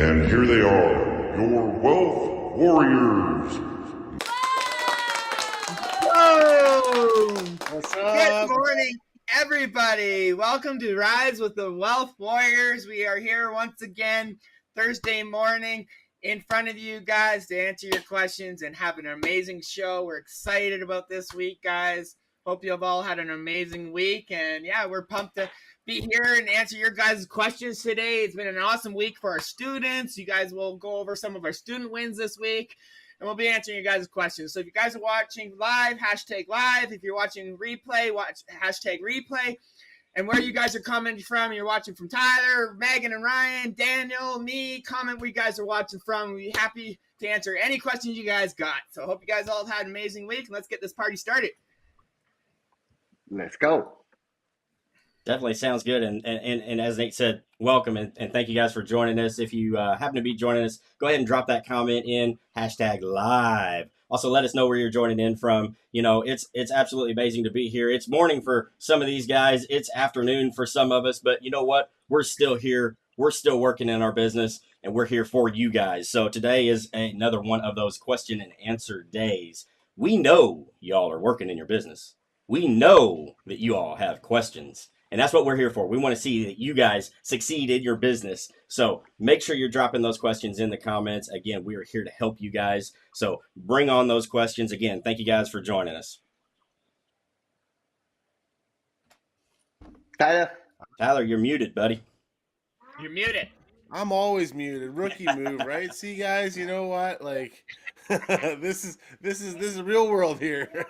And here they are, your Wealth Warriors. Whoa! What's up? Good morning, everybody. Welcome to Rise with the Wealth Warriors. We are here once again Thursday morning in front of you guys to answer your questions and have an amazing show. We're excited about this week, guys. Hope you have all had an amazing week. And yeah, we're pumped to be here and answer your guys' questions today. It's been an awesome week for our students. You guys will go over some of our student wins this week, and we'll be answering your guys' questions. So if you guys are watching live, hashtag live. If you're watching replay, watch hashtag replay. And where you guys are commenting from, you're watching from Tyler, Megan and Ryan, Daniel, me, comment where you guys are watching from. We'll be happy to answer any questions you guys got. So I hope you guys all have had an amazing week, and let's get this party started. Let's go. Definitely sounds good. And as Nate said, welcome and thank you guys for joining us. If you happen to be joining us, go ahead and drop that comment in hashtag live. Also, let us know where you're joining in from. You know, it's absolutely amazing to be here. It's morning for some of these guys. It's afternoon for some of us. But you know what? We're still here. We're still working in our business, and we're here for you guys. So today is another one of those question and answer days. We know y'all are working in your business. We know that you all have questions. And that's what we're here for. We want to see that you guys succeed in your business. So make sure you're dropping those questions in the comments. Again, we are here to help you guys. So bring on those questions. Again, thank you guys for joining us. Tyler, you're muted, buddy. You're muted. I'm always muted. Rookie move, right? See, guys, you know what? Like, this is real world here.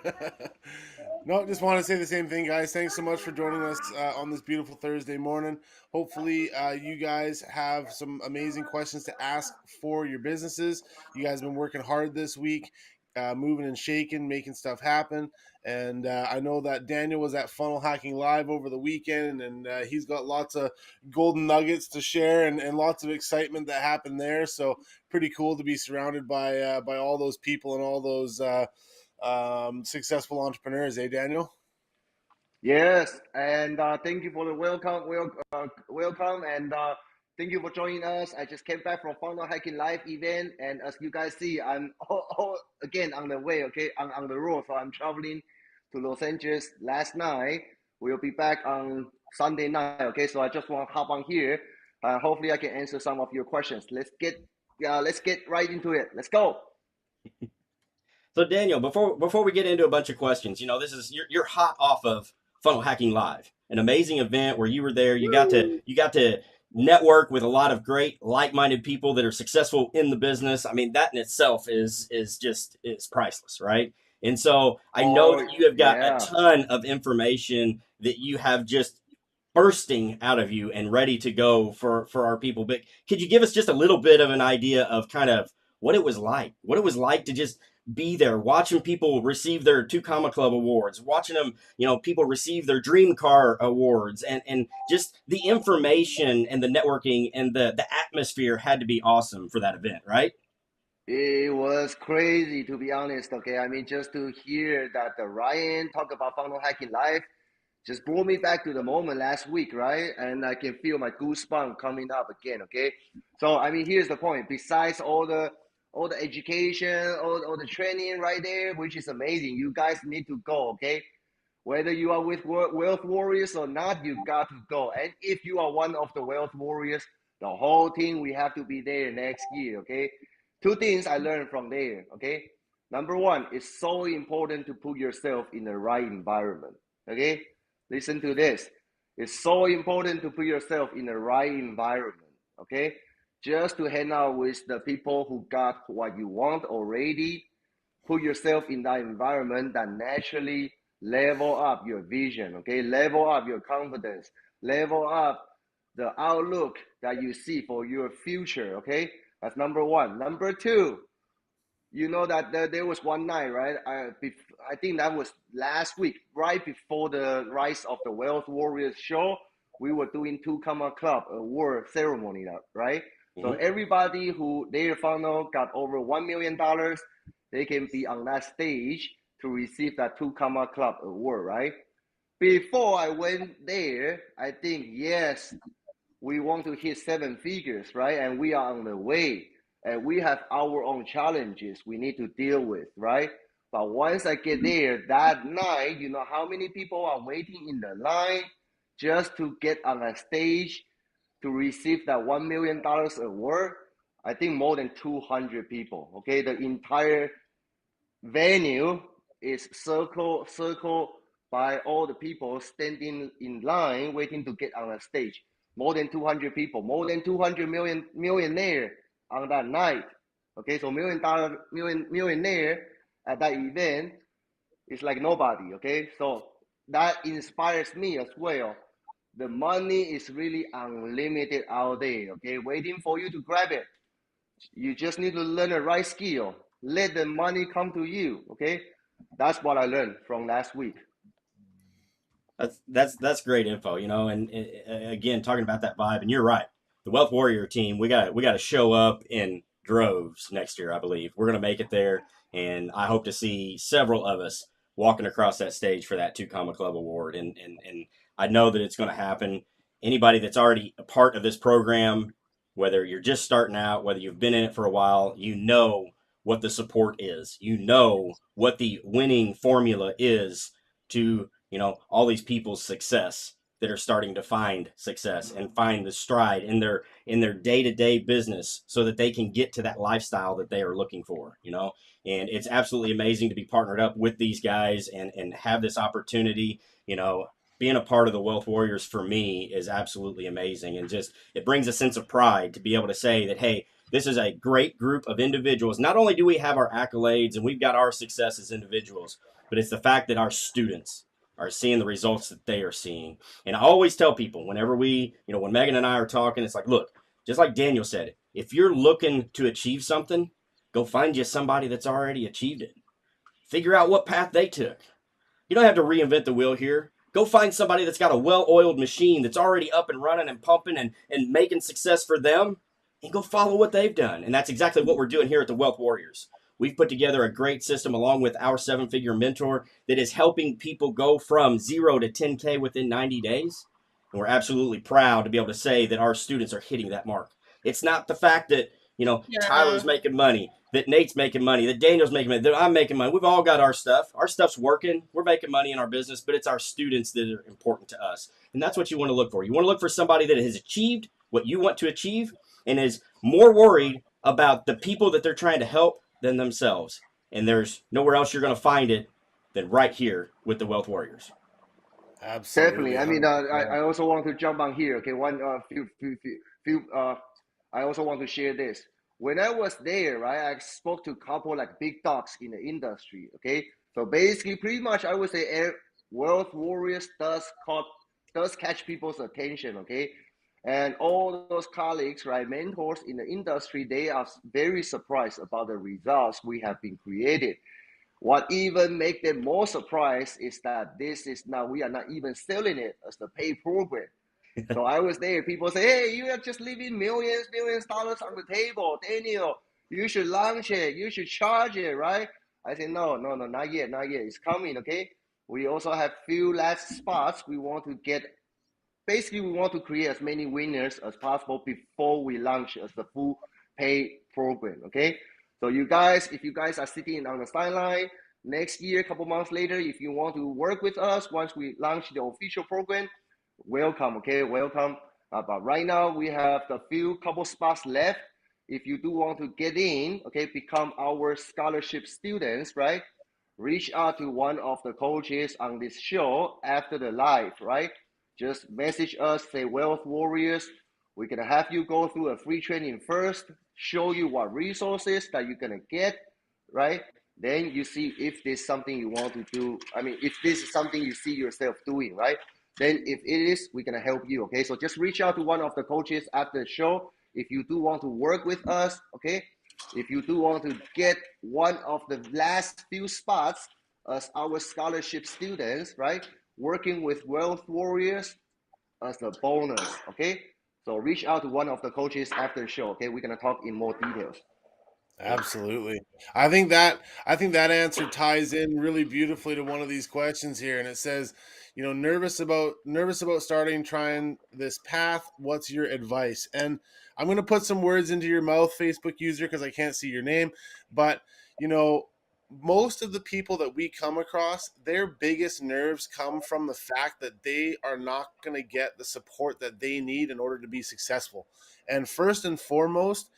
No, just want to say the same thing, guys. Thanks so much for joining us on this beautiful Thursday morning. Hopefully, you guys have some amazing questions to ask for your businesses. You guys have been working hard this week, moving and shaking, making stuff happen. And I know that Daniel was at Funnel Hacking Live over the weekend, and he's got lots of golden nuggets to share and lots of excitement that happened there. So pretty cool to be surrounded by all those people and all those successful entrepreneurs, Daniel? yes, and thank you for the welcome, and thank you for joining us. I just came back from Funnel Hacking Live event, and as you guys see, I'm again on the way, okay, on the road. So I'm traveling to Los Angeles last night. We'll be back on Sunday night, okay. So I just want to hop on here. Hopefully, I can answer some of your questions. Let's get right into it. Let's go. So Daniel, before we get into a bunch of questions, you know, this is you're hot off of Funnel Hacking Live, an amazing event where you were there. You got to network with a lot of great like-minded people that are successful in the business. I mean, that in itself is priceless, right? And so I know that you have got a ton of information that you have just bursting out of you and ready to go for our people. But could you give us just a little bit of an idea of kind of what it was like to just be there, watching people receive their 2 Comma Club awards, watching them, you know, people receive their dream car awards, and just the information and the networking and the atmosphere had to be awesome for that event, right? It was crazy, to be honest. Okay, I mean, just to hear that the Ryan talk about Funnel Hacking Live just brought me back to the moment last week, right? And I can feel my goosebumps coming up again. Okay, so I mean, here's the point. Besides all the education, all the training right there, which is amazing, you guys need to go. Okay, whether you are with Wealth Warriors or not, you got to go. And if you are one of the Wealth Warriors, the whole team, we have to be there next year. Okay. 2 things I learned from there, okay? Number 1, it's so important to put yourself in the right environment, okay? Listen to this. It's so important to put yourself in the right environment, okay? Just to hang out with the people who got what you want already. Put yourself in that environment that naturally level up your vision, okay? Level up your confidence. Level up the outlook that you see for your future, okay? That's number 1. Number 2, you know that there was one night, right? I think that was last week, right before the Rise of the Wealth Warriors show. We were doing 2 Comma Club award ceremony, right? Mm-hmm. So everybody who their funnel got over $1 million, they can be on that stage to receive that 2 Comma Club award, right? Before I went there, I think, yes, we want to hit 7 figures, right? And we are on the way, and we have our own challenges we need to deal with, right? But once I get there that night, you know how many people are waiting in the line just to get on a stage to receive that $1 million award? I think more than 200 people. Okay, the entire venue is circle by all the people standing in line waiting to get on a stage. More than 200 people, more than 200 millionaire on that night. Okay, so millionaire at that event is like nobody. Okay, so that inspires me as well. The money is really unlimited out there. Okay, waiting for you to grab it. You just need to learn the right skill. Let the money come to you. Okay, that's what I learned from last week. That's great info, you know. And again, talking about that vibe, and you're right. The Wealth Warrior team, we got to show up in droves next year. I believe we're going to make it there, and I hope to see several of us walking across that stage for that 2 Comma Club award. And I know that it's going to happen. Anybody that's already a part of this program, whether you're just starting out, whether you've been in it for a while, you know what the support is. You know what the winning formula is to, you know, all these people's success that are starting to find success and find the stride in their day-to-day business so that they can get to that lifestyle that they are looking for, you know. And it's absolutely amazing to be partnered up with these guys and have this opportunity. You know, being a part of the Wealth Warriors for me is absolutely amazing, and just it brings a sense of pride to be able to say that, hey, this is a great group of individuals. Not only do we have our accolades and we've got our success as individuals, but it's the fact that our students are seeing the results that they are seeing. And I always tell people whenever when Megan and I are talking, it's like, look, just like Daniel said, if you're looking to achieve something, go find you somebody that's already achieved it. Figure out what path they took. You don't have to reinvent the wheel here. Go find somebody that's got a well-oiled machine that's already up and running and pumping and making success for them, and go follow what they've done. And that's exactly what we're doing here at the Wealth Warriors. We've put together a great system along with our 7-figure mentor that is helping people go from 0 to 10K within 90 days. And we're absolutely proud to be able to say that our students are hitting that mark. It's not the fact that, Tyler's making money, that Nate's making money, that Daniel's making money, that I'm making money. We've all got our stuff. Our stuff's working. We're making money in our business, but it's our students that are important to us. And that's what you want to look for. You want to look for somebody that has achieved what you want to achieve and is more worried about the people that they're trying to help than themselves. And there's nowhere else you're going to find it than right here with the Wealth Warriors. Absolutely. Definitely. I mean, I also want to jump on here. Okay, I also want to share this. When I was there, right, I spoke to a couple like big dogs in the industry. Okay, so basically, pretty much, I would say, Wealth Warriors does catch people's attention. Okay, and all those colleagues, right, mentors in the industry, they are very surprised about the results we have been created. What even make them more surprised is that we are not even selling it as the paid program. So I was there. People say, hey, you are just leaving millions dollars on the table. Daniel, you should launch it. You should charge it, right? I say, no, not yet. It's coming, okay? We also have few last spots. We want to create as many winners as possible before we launch as the full paid program, okay? So if you guys are sitting on the sideline, next year, a couple months later, if you want to work with us once we launch the official program, welcome, okay? Welcome. But right now, we have the couple spots left. If you do want to get in, okay, become our scholarship students, right? Reach out to one of the coaches on this show after the live, right? Just message us, say Wealth Warriors. We're going to have you go through a free training first, show you what resources that you're going to get, right? Then you see if there's something you want to do. I mean, if this is something you see yourself doing, right? Then if it is, we're going to help you, okay? So just reach out to one of the coaches after the show. If you do want to work with us, okay? If you do want to get one of the last few spots as our scholarship students, right? Working with Wealth Warriors as a bonus, okay? So reach out to one of the coaches after the show, okay? We're going to talk in more details. Absolutely. I think that answer ties in really beautifully to one of these questions here, and it says, nervous about starting trying this path. What's your advice? And I'm going to put some words into your mouth, Facebook user, because I can't see your name, but you know, most of the people that we come across, their biggest nerves come from the fact that they are not going to get the support that they need in order to be successful. And first and foremost,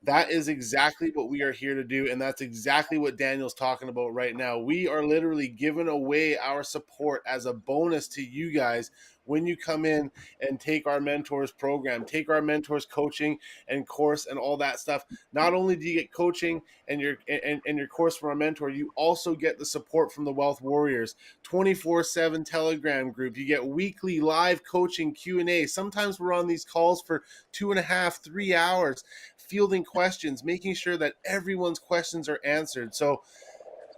that is exactly what we are here to do. And that's exactly what Daniel's talking about right now. We are literally giving away our support as a bonus to you guys when you come in and take our mentors program, take our mentors coaching and course and all that stuff. Not only do you get coaching and your course from our mentor, you also get the support from the Wealth Warriors, 24/7 Telegram group. You get weekly live coaching Q&A. Sometimes we're on these calls for 2.5, 3 hours, fielding questions, making sure that everyone's questions are answered. So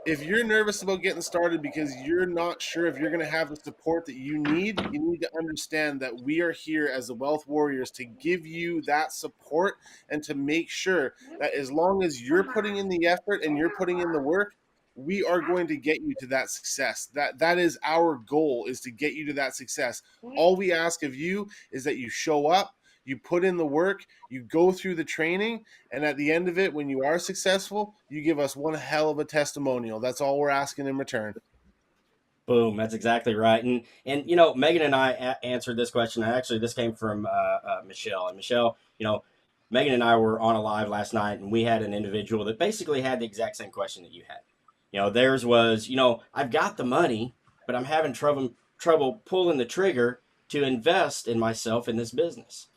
if you're nervous about getting started because you're not sure if you're going to have the support that you need to understand that we are here as the Wealth Warriors to give you that support and to make sure that as long as you're putting in the effort and you're putting in the work, we are going to get you to that success. That is our goal, is to get you to that success. All we ask of you is that you show up, you put in the work, you go through the training, and at the end of it, when you are successful, you give us one hell of a testimonial. That's all we're asking in return. Boom, that's exactly right. And Megan and I answered this question. Actually, this came from Michelle. And Michelle, Megan and I were on a live last night, and we had an individual that basically had the exact same question that you had. Theirs was, I've got the money, but I'm having trouble pulling the trigger to invest in myself in this business.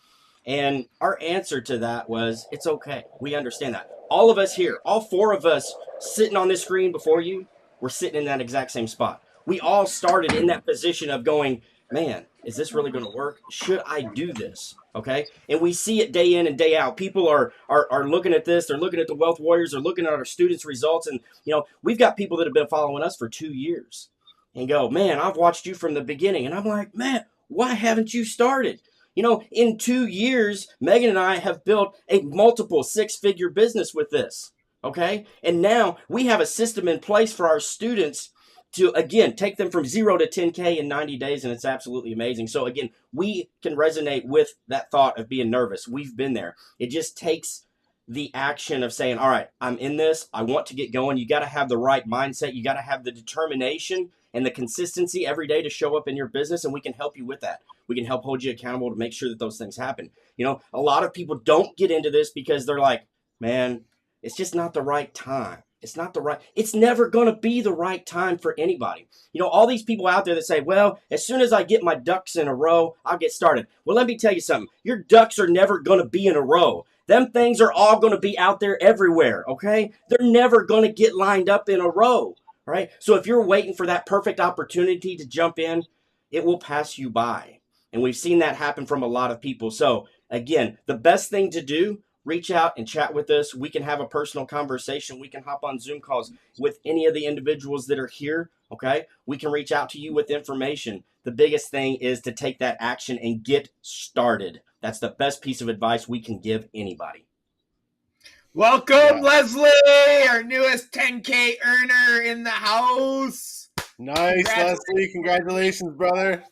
And our answer to that was, it's okay. We understand that. All of us here, all four of us sitting on this screen before you, we're sitting in that exact same spot. We all started in that position of going, man, is this really going to work? Should I do this? Okay. And we see it day in and day out. People are looking at this. They're looking at the Wealth Warriors. They're looking at our students' results. And, we've got people that have been following us for 2 years and go, man, I've watched you from the beginning. And I'm like, man, why haven't you started? In 2 years, Megan and I have built a multiple 6-figure business with this. Okay. And now we have a system in place for our students to, again, take them from 0 to 10K in 90 days. And it's absolutely amazing. So again, we can resonate with that thought of being nervous. We've been there. It just takes the action of saying, all right, I'm in this. I want to get going. You got to have the right mindset. You got to have the determination and the consistency every day to show up in your business. And we can help you with that. We can help hold you accountable to make sure that those things happen. A lot of people don't get into this because they're like, man, it's just not the right time. It's never going to be the right time for anybody. All these people out there that say, well, as soon as I get my ducks in a row, I'll get started. Well, let me tell you something. Your ducks are never going to be in a row. Them things are all going to be out there everywhere, okay? They're never going to get lined up in a row, right? So if you're waiting for that perfect opportunity to jump in, it will pass you by. And we've seen that happen from a lot of people. So again, the best thing to do, reach out and chat with us. We can have a personal conversation. We can hop on Zoom calls with any of the individuals that are here, okay? We can reach out to you with information. The biggest thing is to take that action and get started. That's the best piece of advice we can give anybody. Welcome, Leslie, our newest 10K earner in the house. Nice, Leslie. Congratulations, brother.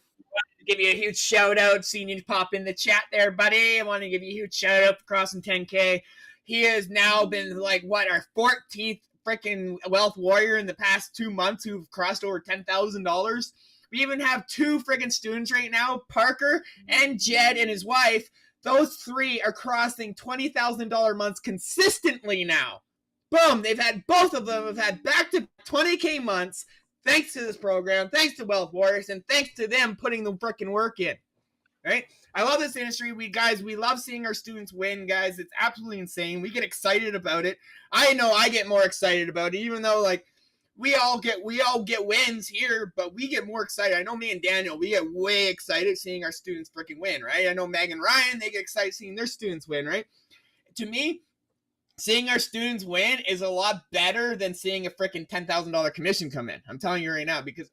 Give you a huge shout out, seeing you pop in the chat there, buddy. I want to give you a huge shout out for crossing 10K. He has now been our 14th freaking Wealth Warrior in the past 2 months who've crossed over $10,000. We even have 2 freaking students right now, Parker and Jed and his wife. Those 3 are crossing $20,000 months consistently now. Boom! Both of them have had back to 20K months. Thanks to this program, thanks to Wealth Warriors, and thanks to them putting the freaking work in, right? I love this industry. We love seeing our students win, guys. It's absolutely insane. We get excited about it. I know I get more excited about it, even though we all get wins here, but we get more excited. I know me and Daniel, we get way excited seeing our students freaking win, right? I know Meg and Ryan, they get excited seeing their students win, right? To me, seeing our students win is a lot better than seeing a freaking $10,000 commission come in. I'm telling you right now, because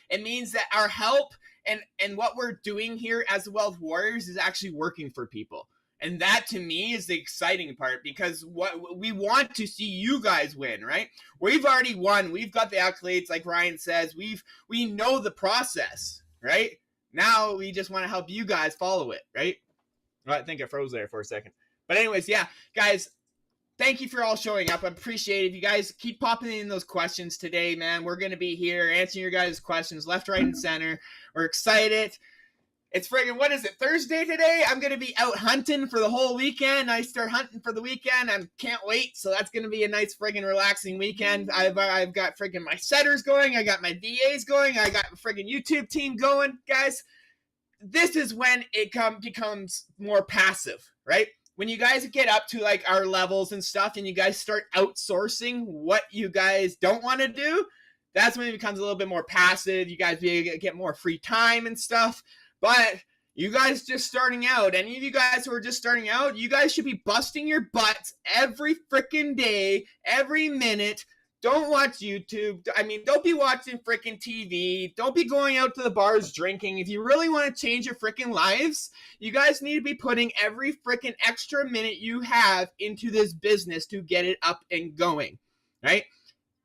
it means that our help and what we're doing here as the Wealth Warriors is actually working for people. And that to me is the exciting part, because what we want to see you guys win, right? We've already won. We've got the accolades, like Ryan says. We know the process, right? Now we just want to help you guys follow it, right? Well, I think I froze there for a second. But anyways, yeah, guys, thank you for all showing up. I appreciate it. You guys keep popping in those questions today, man. We're going to be here answering your guys' questions left, right, and center. We're excited. It's friggin', what is it, Thursday today? I'm going to be out hunting for the whole weekend. I start hunting for the weekend. I can't wait. So that's going to be a nice friggin' relaxing weekend. I've got friggin' my setters going. I got my VAs going. I got a friggin' YouTube team going. Guys, this is when it becomes more passive, right? When you guys get up to like our levels and stuff and you guys start outsourcing what you guys don't want to do, that's when it becomes a little bit more passive. You guys get more free time and stuff. But you guys just starting out, any of you guys who are just starting out, you guys should be busting your butts every freaking day, every minute. Don't watch YouTube. I mean, don't be watching freaking TV. Don't be going out to the bars drinking. If you really want to change your freaking lives, you guys need to be putting every freaking extra minute you have into this business to get it up and going, right?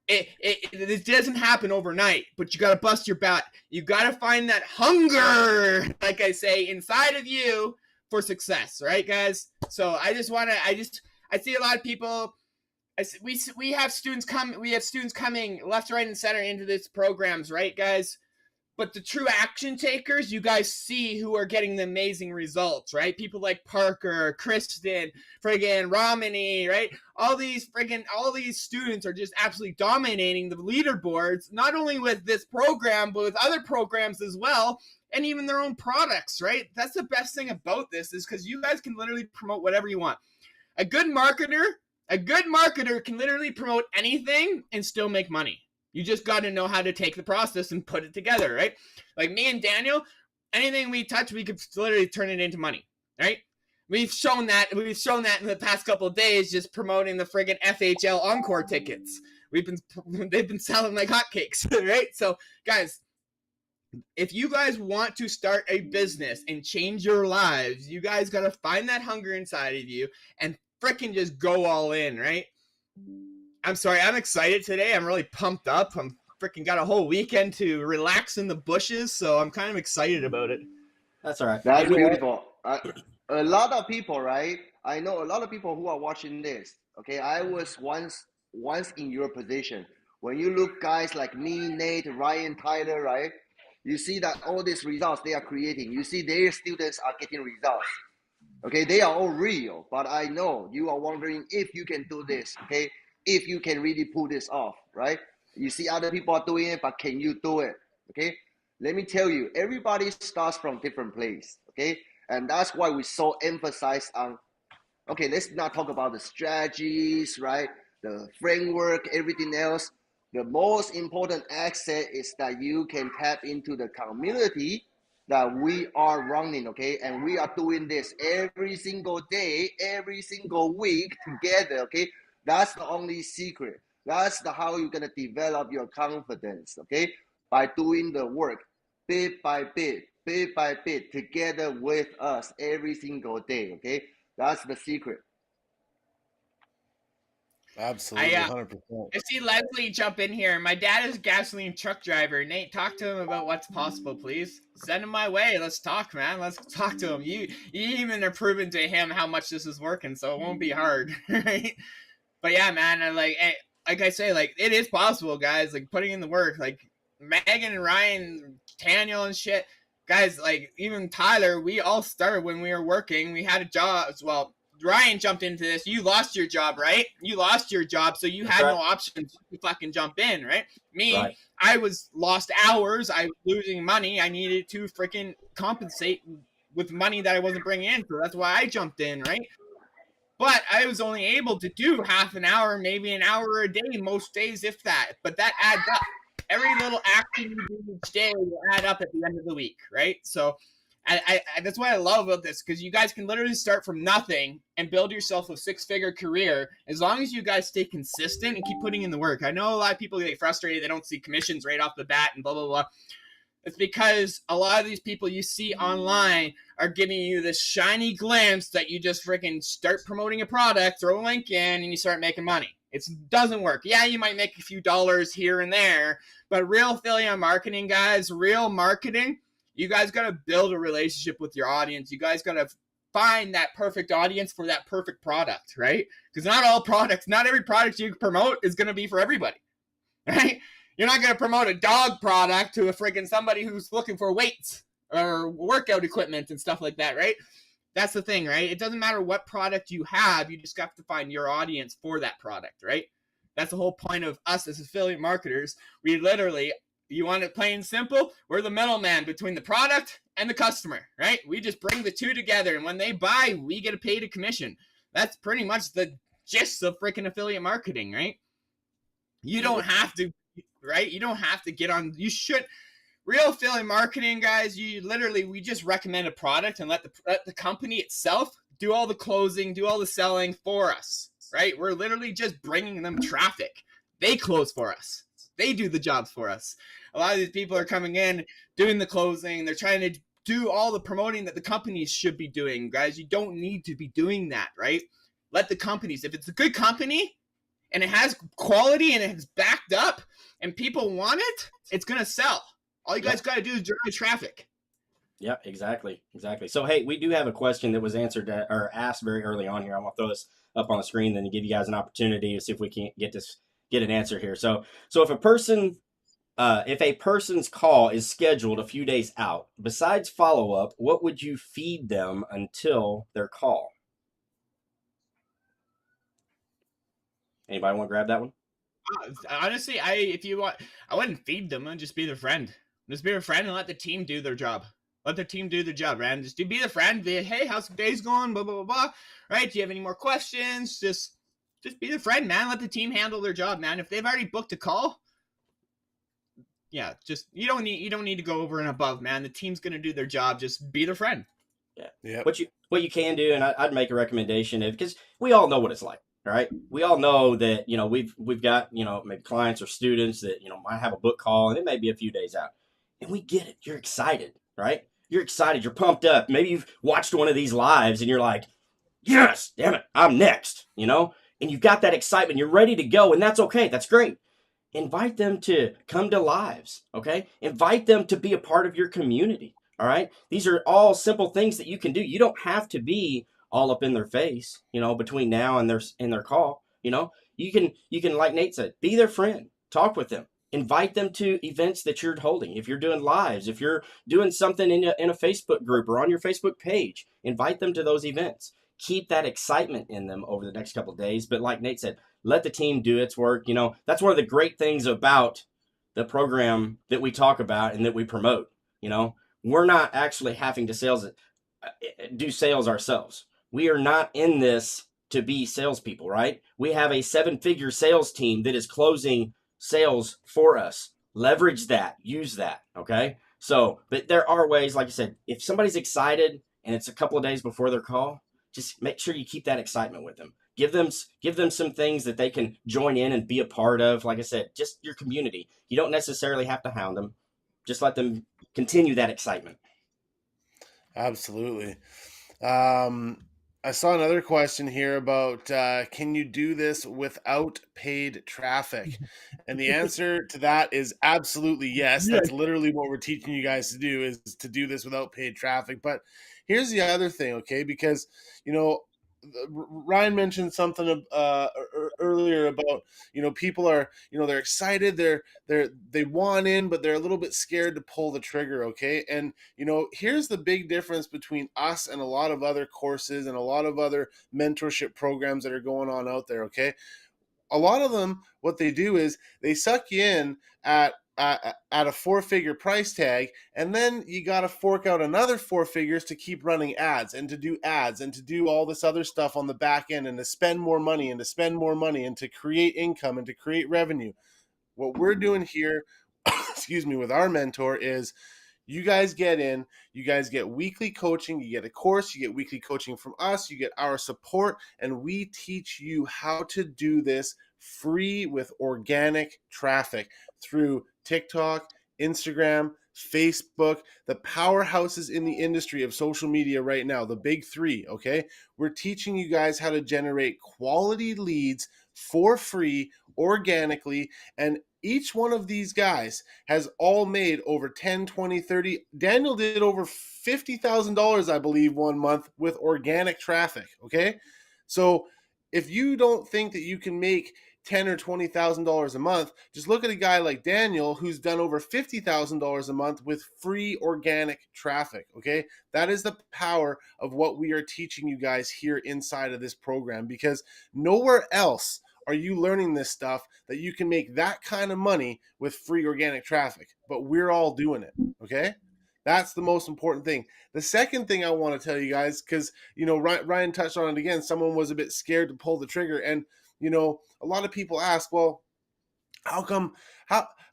It doesn't happen overnight, but you got to bust your butt. You got to find that hunger, like I say, inside of you for success, right, guys? So I see a lot of people. We have students coming left, right, and center into these programs, right, guys? But the true action takers, you guys see who are getting the amazing results, right? People like Parker, Kristen, friggin' Romany, right? All these students are just absolutely dominating the leaderboards, not only with this program, but with other programs as well, and even their own products, right? That's the best thing about this, is because you guys can literally promote whatever you want. A good marketer can literally promote anything and still make money. You just got to know how to take the process and put it together, right? Like me and Daniel, anything we touch, we could literally turn it into money, right? We've shown that in the past couple of days, just promoting the friggin' FHL Encore tickets. They've been selling like hotcakes, right? So guys, if you guys want to start a business and change your lives, you guys got to find that hunger inside of you and frickin' just go all in, right? I'm sorry, I'm excited today. I'm really pumped up. I'm freaking got a whole weekend to relax in the bushes, so I'm kind of excited about it. That's all right. That's beautiful. A lot of people, right? I know a lot of people who are watching this. Okay, I was once in your position. When you look guys like me, Nate, Ryan, Tyler, right? You see that all these results they are creating. You see their students are getting results. Okay, they are all real, but I know you are wondering if you can do this, okay? If you can really pull this off, right? You see other people are doing it, but can you do it, okay? Let me tell you, everybody starts from different place, okay? And that's why we so emphasize on, okay, let's not talk about the strategies, right? The framework, everything else. The most important asset is that you can tap into the community that we are running, okay? And we are doing this every single day, every single week together, okay? That's the only secret. That's how you're gonna develop your confidence, okay? By doing the work bit by bit, together with us every single day, okay? That's the secret. Absolutely, 100%. I see Leslie jump in here. My dad is a gasoline truck driver. Nate, talk to him about what's possible, please. Send him my way. Let's talk, man. Let's talk to him. You even are proving to him how much this is working, so it won't be hard, right? But yeah, man, like I say, like it is possible, guys. Like putting in the work, like Megan and Ryan, Daniel and shit, guys. Like even Tyler, we all started when we were working. We had a job as well. Ryan jumped into this. You lost your job, right? You lost your job, so you had no option to fucking jump in, right? Me, right. I was lost hours. I was losing money. I needed to freaking compensate with money that I wasn't bringing in, so that's why I jumped in, right? But I was only able to do half an hour, maybe an hour a day, most days, if that. But that adds up. Every little action you do each day will add up at the end of the week, right? So I that's what I love about this, because you guys can literally start from nothing and build yourself a six-figure career as long as you guys stay consistent and keep putting in the work. I know a lot of people get frustrated. They don't see commissions right off the bat and blah, blah, blah. It's because a lot of these people you see online are giving you this shiny glimpse that you just freaking start promoting a product, throw a link in, and you start making money. It doesn't work. Yeah, you might make a few dollars here and there, but real affiliate marketing, guys, real marketing, you guys got to build a relationship with your audience. You guys got to find that perfect audience for that perfect product, right? Because not every product you promote is going to be for everybody, right? You're not going to promote a dog product to a freaking somebody who's looking for weights or workout equipment and stuff like that, right? That's the thing, right? It doesn't matter what product you have. You just have to find your audience for that product, right? That's the whole point of us as affiliate marketers. We literally, you want it plain and simple, we're the middleman between the product and the customer, right? We just bring the two together, and when they buy, we get paid a commission. That's pretty much the gist of freaking affiliate marketing, right? You don't have to, right? You don't have to get on. You should. Real affiliate marketing, guys, we just recommend a product and let the company itself do all the closing, do all the selling for us, right? We're literally just bringing them traffic. They close for us. They do the jobs for us. A lot of these people are coming in, doing the closing. They're trying to do all the promoting that the companies should be doing, guys. You don't need to be doing that, right? Let the companies, if it's a good company and it has quality and it's backed up and people want it, it's going to sell. All you guys got to do is drive traffic. Yeah, exactly. So, hey, we do have a question that was answered or asked very early on here. I'm going to throw this up on the screen, then give you guys an opportunity to see if we can get an answer here. So if a person's call is scheduled a few days out, besides follow-up, what would you feed them until their call? Anybody want to grab that one? Honestly, if you want, I wouldn't feed them. I'd just be their friend. Just be their friend and let the team do their job. Let the team do their job, man. Just be the friend. Hey, how's the day's going? Blah, blah, blah, blah. Right? Do you have any more questions? Just be the friend, man. Let the team handle their job, man. If they've already booked a call, yeah, just you don't need to go over and above, man. The team's gonna do their job. Just be their friend. Yeah. What you can do, and I'd make a recommendation because we all know what it's like. All right. We all know that, we've got, maybe clients or students that, might have a book call and it may be a few days out. And we get it. You're excited, right? You're excited. You're pumped up. Maybe you've watched one of these lives and you're like, yes, damn it, I'm next, and you've got that excitement. You're ready to go. And that's okay. That's great. Invite them to come to lives. Okay. Invite them to be a part of your community. All right. These are all simple things that you can do. You don't have to be all up in their face, between now and their call. You can, like Nate said, be their friend, talk with them, invite them to events that you're holding. If you're doing lives, if you're doing something in a Facebook group or on your Facebook page, invite them to those events. Keep that excitement in them over the next couple of days. But like Nate said, let the team do its work. That's one of the great things about the program that we talk about and that we promote. We're not actually having to do sales ourselves. We are not in this to be salespeople, right? We have a 7-figure sales team that is closing sales for us. Leverage that, use that, okay? So, but there are ways, like I said, if somebody's excited and it's a couple of days before their call, just make sure you keep that excitement with them. Give them some things that they can join in and be a part of. Like I said, just your community. You don't necessarily have to hound them. Just let them continue that excitement. Absolutely. I saw another question here about can you do this without paid traffic? And the answer to that is absolutely yes. That's literally what we're teaching you guys to do, is to do this without paid traffic. But here's the other thing, okay? Because, Ryan mentioned something earlier about, people are, they're excited, they want in, but they're a little bit scared to pull the trigger, okay? And, here's the big difference between us and a lot of other courses and a lot of other mentorship programs that are going on out there, okay? A lot of them, what they do is they suck you in at a 4-figure price tag, and then you got to fork out another 4 figures to keep running ads and to do all this other stuff on the back end and to spend more money and to create income and to create revenue. What we're doing here, with our mentor is you guys get in, you guys get weekly coaching, you get a course, you get weekly coaching from us, you get our support, and we teach you how to do this free with organic traffic through TikTok, Instagram, Facebook, the powerhouses in the industry of social media right now, the big three, okay? We're teaching you guys how to generate quality leads for free, organically, and each one of these guys has all made over 10, 20, 30. Daniel did over $50,000, I believe, 1 month with organic traffic, okay? So if you don't think that you can make $10,000 or $20,000 a month, just look at a guy like Daniel who's done over $50,000 a month with free organic traffic, okay? That is the power of what we are teaching you guys here inside of this program, because nowhere else are you learning this stuff that you can make that kind of money with free organic traffic, but we're all doing it, okay? That's the most important thing. The second thing I want to tell you guys, because, Ryan touched on it again, someone was a bit scared to pull the trigger. And, a lot of people ask, well, how come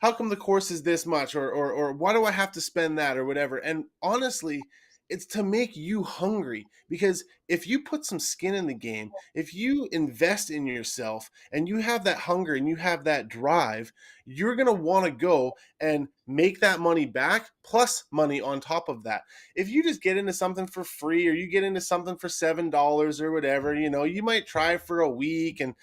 the course is this much, or why do I have to spend that, or whatever? And honestly, it's to make you hungry, because if you put some skin in the game, if you invest in yourself and you have that hunger and you have that drive, you're going to want to go and make that money back plus money on top of that. If you just get into something for free, or you get into something for $7 or whatever, you might try for a week and,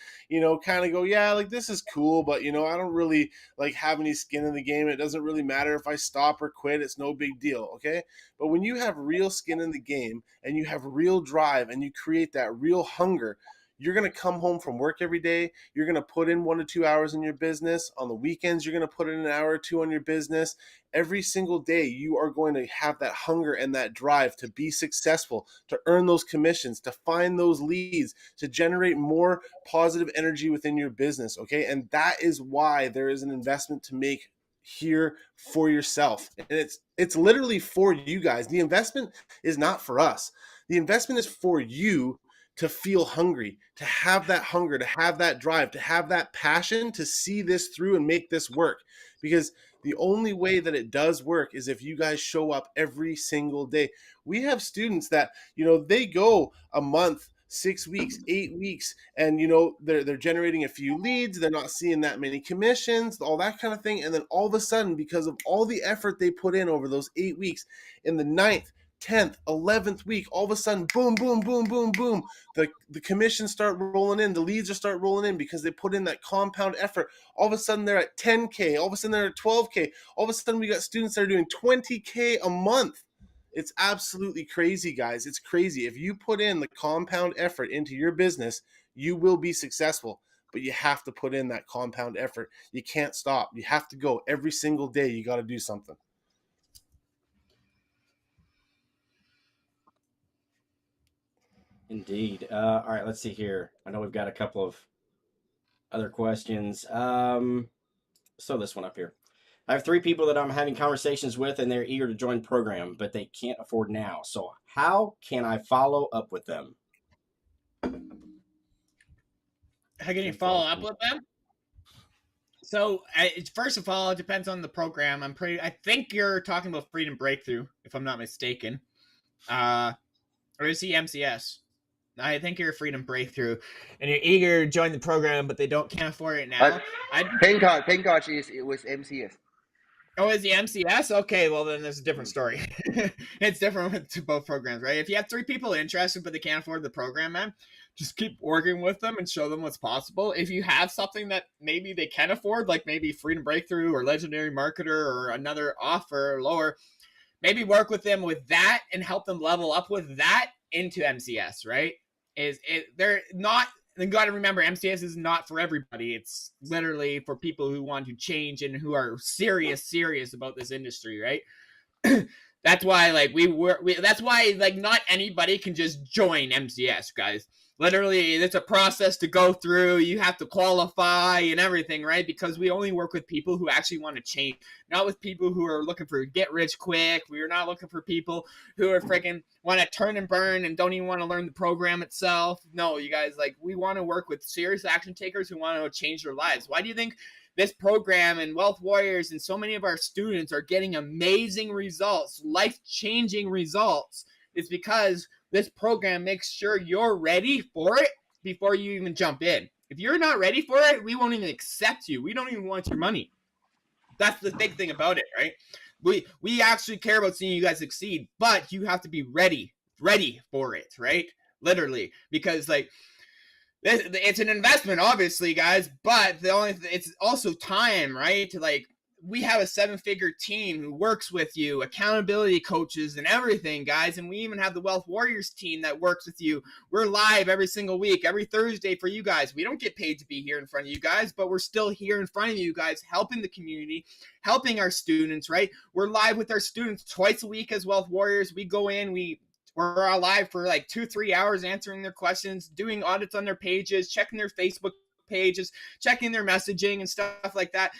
kind of go, yeah, like this is cool, but, I don't really like have any skin in the game. It doesn't really matter if I stop or quit. It's no big deal. Okay. But when you have real skin in the game and you have real drive and you create that real hunger, you're going to come home from work every day. You're going to put in 1 to 2 hours in your business. On the weekends, you're going to put in an hour or two on your business. Every single day, you are going to have that hunger and that drive to be successful, to earn those commissions, to find those leads, to generate more positive energy within your business, okay? And that is why there is an investment to make here for yourself. And it's literally for you guys. The investment is not for us. The investment is for you to feel hungry, to have that hunger, to have that drive, to have that passion to see this through and make this work. Because the only way that it does work is if you guys show up every single day. We have students that, they go a month, 6 weeks, 8 weeks, and they're generating a few leads, they're not seeing that many commissions, all that kind of thing. And then all of a sudden, because of all the effort they put in over those 8 weeks, in the 9th, 10th, 11th week, all of a sudden, boom, boom, boom, boom, boom, the commissions start rolling in, the leads start rolling in because they put in that compound effort. All of a sudden they're at 10K, all of a sudden they're at 12K, all of a sudden we got students that are doing 20K a month. It's absolutely crazy, guys. It's crazy. If you put in the compound effort into your business, you will be successful, but you have to put in that compound effort. You can't stop. You have to go every single day. You got to do something. Indeed. All right, let's see here. I know we've got a couple of other questions. So this one up here. I have 3 people that I'm having conversations with, and they're eager to join the program, but they can't afford now. So how can I follow up with them? How can you follow up with them? So, first of all, it depends on the program. I think you're talking about Freedom Breakthrough, if I'm not mistaken. Or is he MCS? I think you're a Freedom Breakthrough, and you're eager to join the program, but they can't afford it now. Thank God it was MCS. Oh, is the MCS? Okay, well then there's a different story. It's different with both programs, right? If you have 3 people interested but they can't afford the program, man, just keep working with them and show them what's possible. If you have something that maybe they can afford, like maybe Freedom Breakthrough or Legendary Marketer or another offer lower, maybe work with them with that and help them level up with that into MCS, right? They're not. You got to remember, MCS is not for everybody. It's literally for people who want to change and who are serious about this industry, right? That's why, that's why, not anybody can just join MCS, guys. Literally, it's a process to go through. You have to qualify and everything, right? Because we only work with people who actually want to change, not with people who are looking for get rich quick. We are not looking for people who are freaking want to turn and burn and don't even want to learn the program itself. No, you guys, we want to work with serious action takers who want to change their lives. Why do you think this program and Wealth Warriors and so many of our students are getting amazing results, life-changing results? It's because this program makes sure you're ready for it before you even jump in. If you're not ready for it, we won't even accept you. We don't even want your money. That's the big thing about it, right? we actually care about seeing you guys succeed, but you have to be ready for it, right? Literally, because like it's an investment, obviously, guys, but it's also time, right? Like, we have a 7-figure team who works with you, accountability coaches and everything, guys, and we even have the Wealth Warriors team that works with you. We're live every single week, every Thursday for you guys. We don't get paid to be here in front of you guys, but we're still here in front of you guys, helping the community, helping our students, right? We're live with our students twice a week as Wealth Warriors. We go in, we're live for like 2-3 hours answering their questions, doing audits on their pages, checking their Facebook pages, checking their messaging and stuff like that.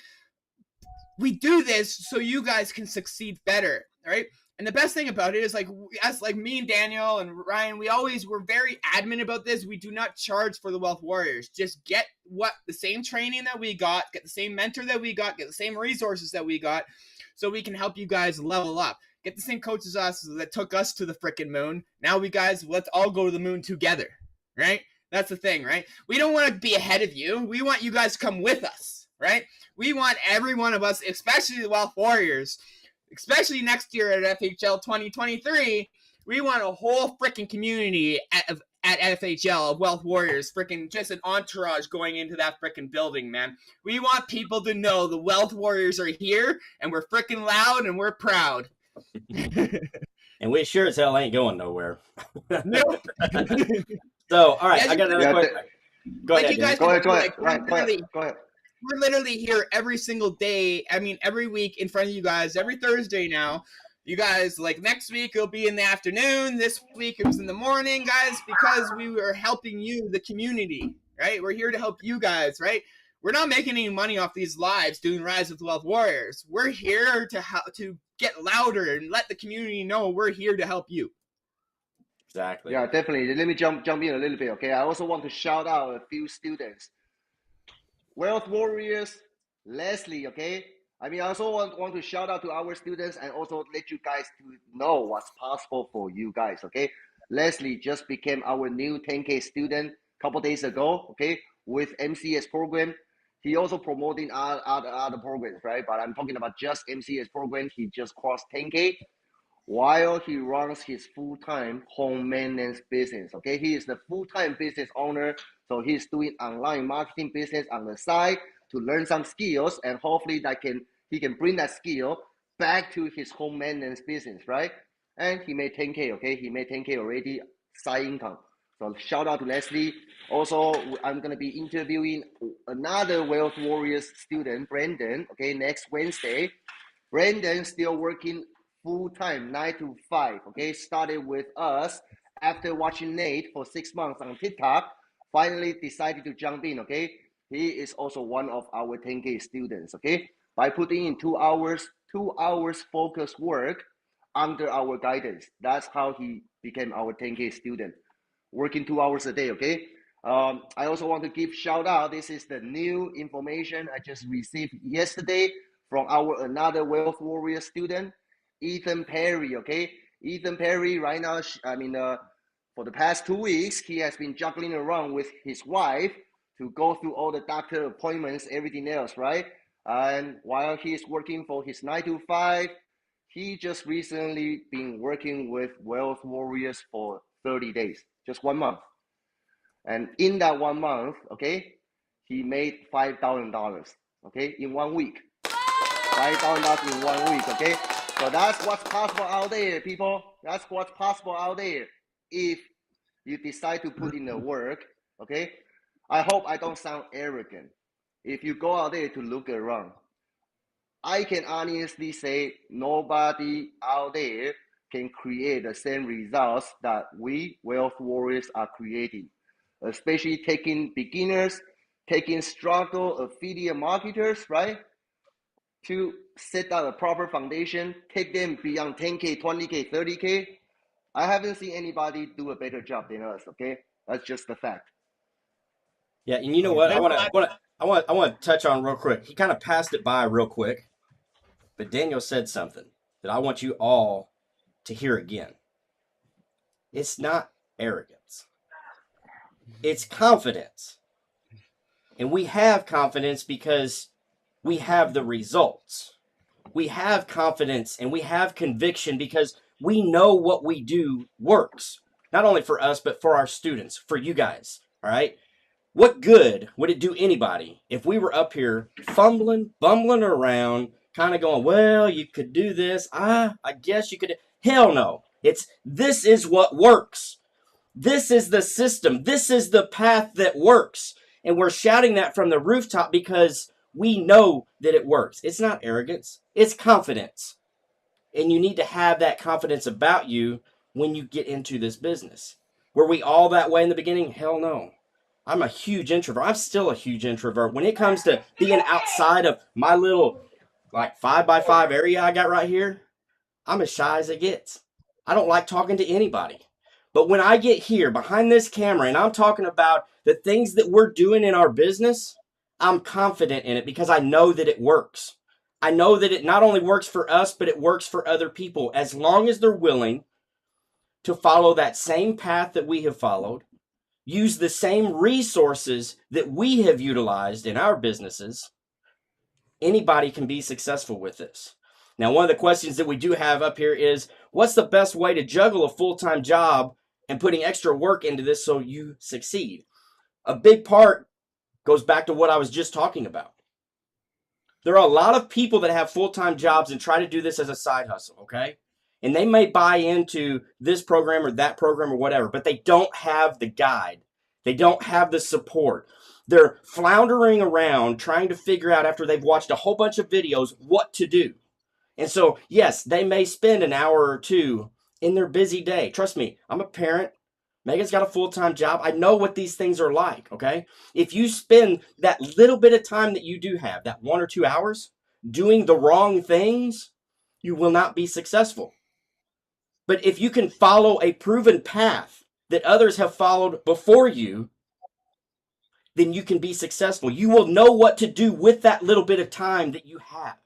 We do this so you guys can succeed better, right? And the best thing about it is, like, us, like me and Daniel and Ryan, we're very adamant about this. We do not charge for the Wealth Warriors. Just get the same training that we got, get the same mentor that we got, get the same resources that we got, so we can help you guys level up. Get the same coaches that took us to the frickin' moon. Now let's all go to the moon together, right? That's the thing, right? We don't want to be ahead of you. We want you guys to come with us, right? We want every one of us, especially the Wealth Warriors, especially next year at FHL 2023, we want a whole freaking community at FHL of Wealth Warriors, freaking just an entourage going into that freaking building, man. We want people to know the Wealth Warriors are here, and we're freaking loud, and we're proud. And we sure as hell ain't going nowhere. Nope. So, all right, I got another question. Go ahead. Go ahead. We're literally here every single day. I mean, every week in front of you guys, every Thursday now. You guys, like, next week it'll be in the afternoon. This week it was in the morning, guys, because we were helping you, the community, right? We're here to help you guys, right? We're not making any money off these lives doing Rise with the Wealth Warriors. We're here to get louder and let the community know we're here to help you. Exactly. Yeah, definitely. Let me jump in a little bit, okay? I also want to shout out a few students. Wealth Warriors, Leslie, okay? I mean, I also want to shout out to our students and also let you guys to know what's possible for you guys, okay? Leslie just became our new 10K student a couple days ago, okay, with MCS program. He also promoting other programs, right? But I'm talking about just MCS program. He just crossed 10K while he runs his full-time home maintenance business, okay? He is the full-time business owner, so he's doing online marketing business on the side to learn some skills, and hopefully he can bring that skill back to his home maintenance business, right? And he made 10K, okay? He made 10K already, side income. So shout out to Leslie. Also, I'm gonna be interviewing another Wealth Warriors student, Brandon, okay, next Wednesday. Brandon still working full-time, 9 to 5, okay? Started with us after watching Nate for 6 months on TikTok, finally decided to jump in, okay? He is also one of our 10K students, okay? By putting in 2 hours focused work under our guidance. That's how he became our 10K student, working 2 hours a day, okay? I also want to give shout out. This is the new information I just received yesterday from our another Wealth Warrior student, Ethan Perry, okay? Ethan Perry right now, for the past 2 weeks, he has been juggling around with his wife to go through all the doctor appointments, everything else, right? And while he's working for his 9 to 5, he just recently been working with Wealth Warriors for 30 days, just 1 month. And in that 1 month, okay, he made $5,000, okay, in 1 week. $5,000 in 1 week, okay? So that's what's possible out there, people. That's what's possible out there if you decide to put in the work, okay? I hope I don't sound arrogant. If you go out there to look around, I can honestly say nobody out there can create the same results that we Wealth Warriors are creating, especially taking beginners, taking struggle affiliate marketers, right? To set up a proper foundation, take them beyond 10K, 20K, 30K. I haven't seen anybody do a better job than us, okay? That's just the fact. Yeah, and you know what? I want to touch on real quick. He kind of passed it by real quick, but Daniel said something that I want you all to hear again. It's not arrogance. It's confidence. And we have confidence because we have the results. We have confidence and we have conviction because we know what we do works, not only for us, but for our students, for you guys. All right. What good would it do anybody if we were up here fumbling, bumbling around, kind of going, well, you could do this. I guess you could. Hell no. This is what works. This is the system. This is the path that works. And we're shouting that from the rooftop because we know that it works. It's not arrogance, it's confidence. And you need to have that confidence about you when you get into this business. Were we all that way in the beginning? Hell no. I'm a huge introvert. I'm still a huge introvert. When it comes to being outside of my little like 5x5 area I got right here, I'm as shy as it gets. I don't like talking to anybody. But when I get here behind this camera and I'm talking about the things that we're doing in our business, I'm confident in it because I know that it works. I know that it not only works for us, but it works for other people as long as they're willing to follow that same path that we have followed, use the same resources that we have utilized in our businesses. Anybody can be successful with this. Now, one of the questions that we do have up here is, what's the best way to juggle a full-time job and putting extra work into this so you succeed? A big part goes back to what I was just talking about. There are a lot of people that have full-time jobs and try to do this as a side hustle, okay? And they may buy into this program or that program or whatever, but they don't have the guide. They don't have the support. They're floundering around trying to figure out after they've watched a whole bunch of videos what to do. And so, yes, they may spend an hour or two in their busy day. Trust me, I'm a parent. Megan's got a full-time job. I know what these things are like, okay? If you spend that little bit of time that you do have, that 1 or 2 hours, doing the wrong things, you will not be successful. But if you can follow a proven path that others have followed before you, then you can be successful. You will know what to do with that little bit of time that you have.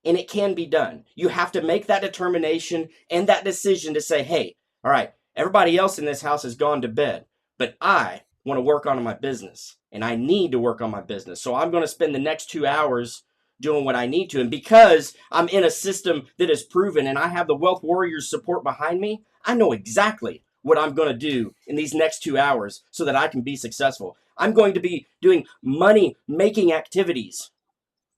And it can be done. You have to make that determination and that decision to say, hey, all right, everybody else in this house has gone to bed, but I want to work on my business and I need to work on my business. So I'm going to spend the next 2 hours doing what I need to. And because I'm in a system that is proven and I have the Wealth Warriors support behind me, I know exactly what I'm going to do in these next 2 hours so that I can be successful. I'm going to be doing money making activities,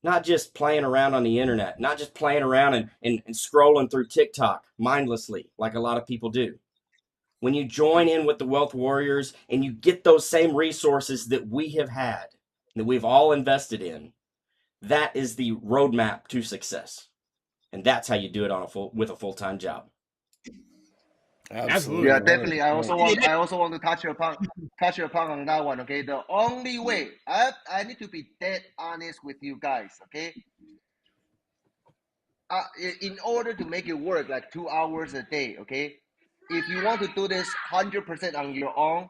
not just playing around on the internet, not just playing around and scrolling through TikTok mindlessly like a lot of people do. When you join in with the Wealth Warriors and you get those same resources that we have had, that we've all invested in, that is the roadmap to success. And that's how you do it with a full-time job. Absolutely. Yeah, definitely. I 100%. also want to touch upon on that one. Okay, the only way I need to be dead honest with you guys. Okay, in order to make it work, like 2 hours a day. Okay, if you want to do this 100% on your own,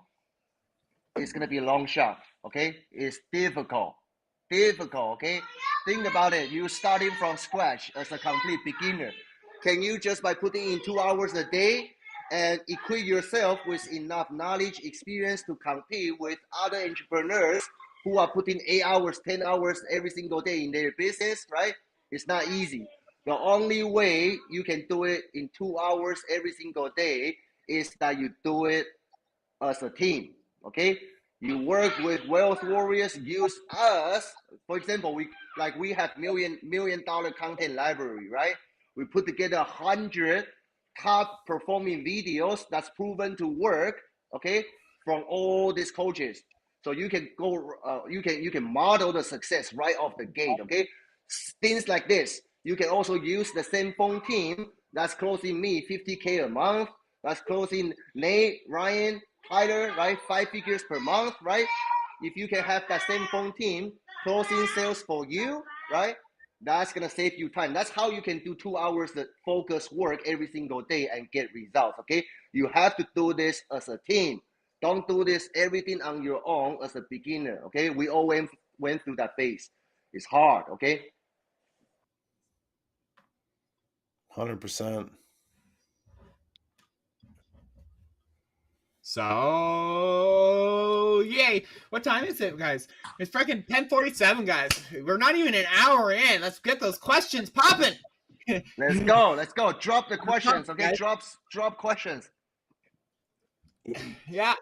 it's gonna be a long shot. Okay, it's difficult. Okay, think about it. You're starting from scratch as a complete beginner. Can you just by putting in 2 hours a day and equip yourself with enough knowledge, experience to compete with other entrepreneurs who are putting 8 hours, 10 hours every single day in their business, right? It's not easy. The only way you can do it in 2 hours every single day is that you do it as a team. Okay, you work with Wealth Warriors. Use us, for example. We have million dollar content library, right? We put together 100 top performing videos that's proven to work. Okay, from all these coaches, so you can go. You can model the success right off the gate. Okay, things like this. You can also use the same phone team that's closing me 50K a month. That's closing Nate, Ryan, Tyler, right? 5 figures per month, right? If you can have that same phone team closing sales for you, right? That's gonna save you time. That's how you can do 2 hours of focus work every single day and get results. Okay, you have to do this as a team. Don't do this everything on your own as a beginner. Okay, we all went through that phase. It's hard. Okay. 100%. So yay. What time is it, guys? It's freaking 10:47, guys. We're not even an hour in. Let's get those questions popping. Let's go. Let's go. Drop the questions. Okay, Guys. drop questions. Yeah.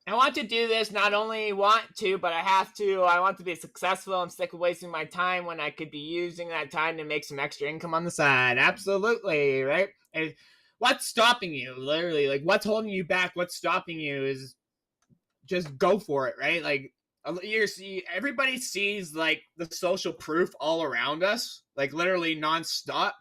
I want to do this, not only want to, but I have to. I want to be successful. I'm sick of wasting my time when I could be using that time to make some extra income on the side. Absolutely, right? And what's stopping you? Literally, like, what's holding you back? What's stopping you is just go for it, right? Like, everybody sees, like, the social proof all around us, like, literally nonstop.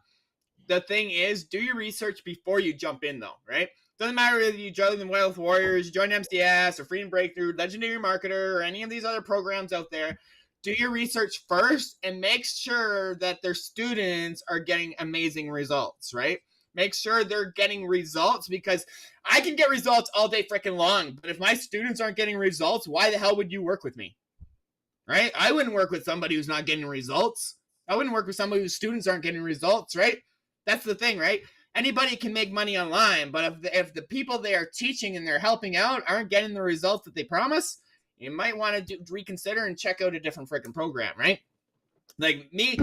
The thing is, do your research before you jump in, though, right? Doesn't matter if you join the Wealth Warriors, join MCS, or Freedom Breakthrough, Legendary Marketer, or any of these other programs out there. Do your research first and make sure that their students are getting amazing results, right? Make sure they're getting results, because I can get results all day freaking long, but if my students aren't getting results, why the hell would you work with me, right? I wouldn't work with somebody who's not getting results. I wouldn't work with somebody whose students aren't getting results, right? That's the thing, right? Anybody can make money online, but if the people they are teaching and they're helping out aren't getting the results that they promise, you might want to reconsider and check out a different freaking program, right? Like me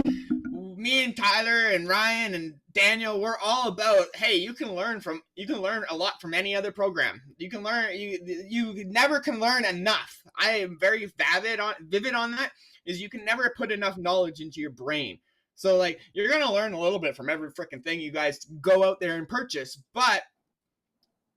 and Tyler and Ryan and Daniel, we're all about, hey, you can learn a lot from any other program. You can learn, you never can learn enough. I am very vivid on that, is you can never put enough knowledge into your brain. So, like, you're going to learn a little bit from every freaking thing you guys go out there and purchase, but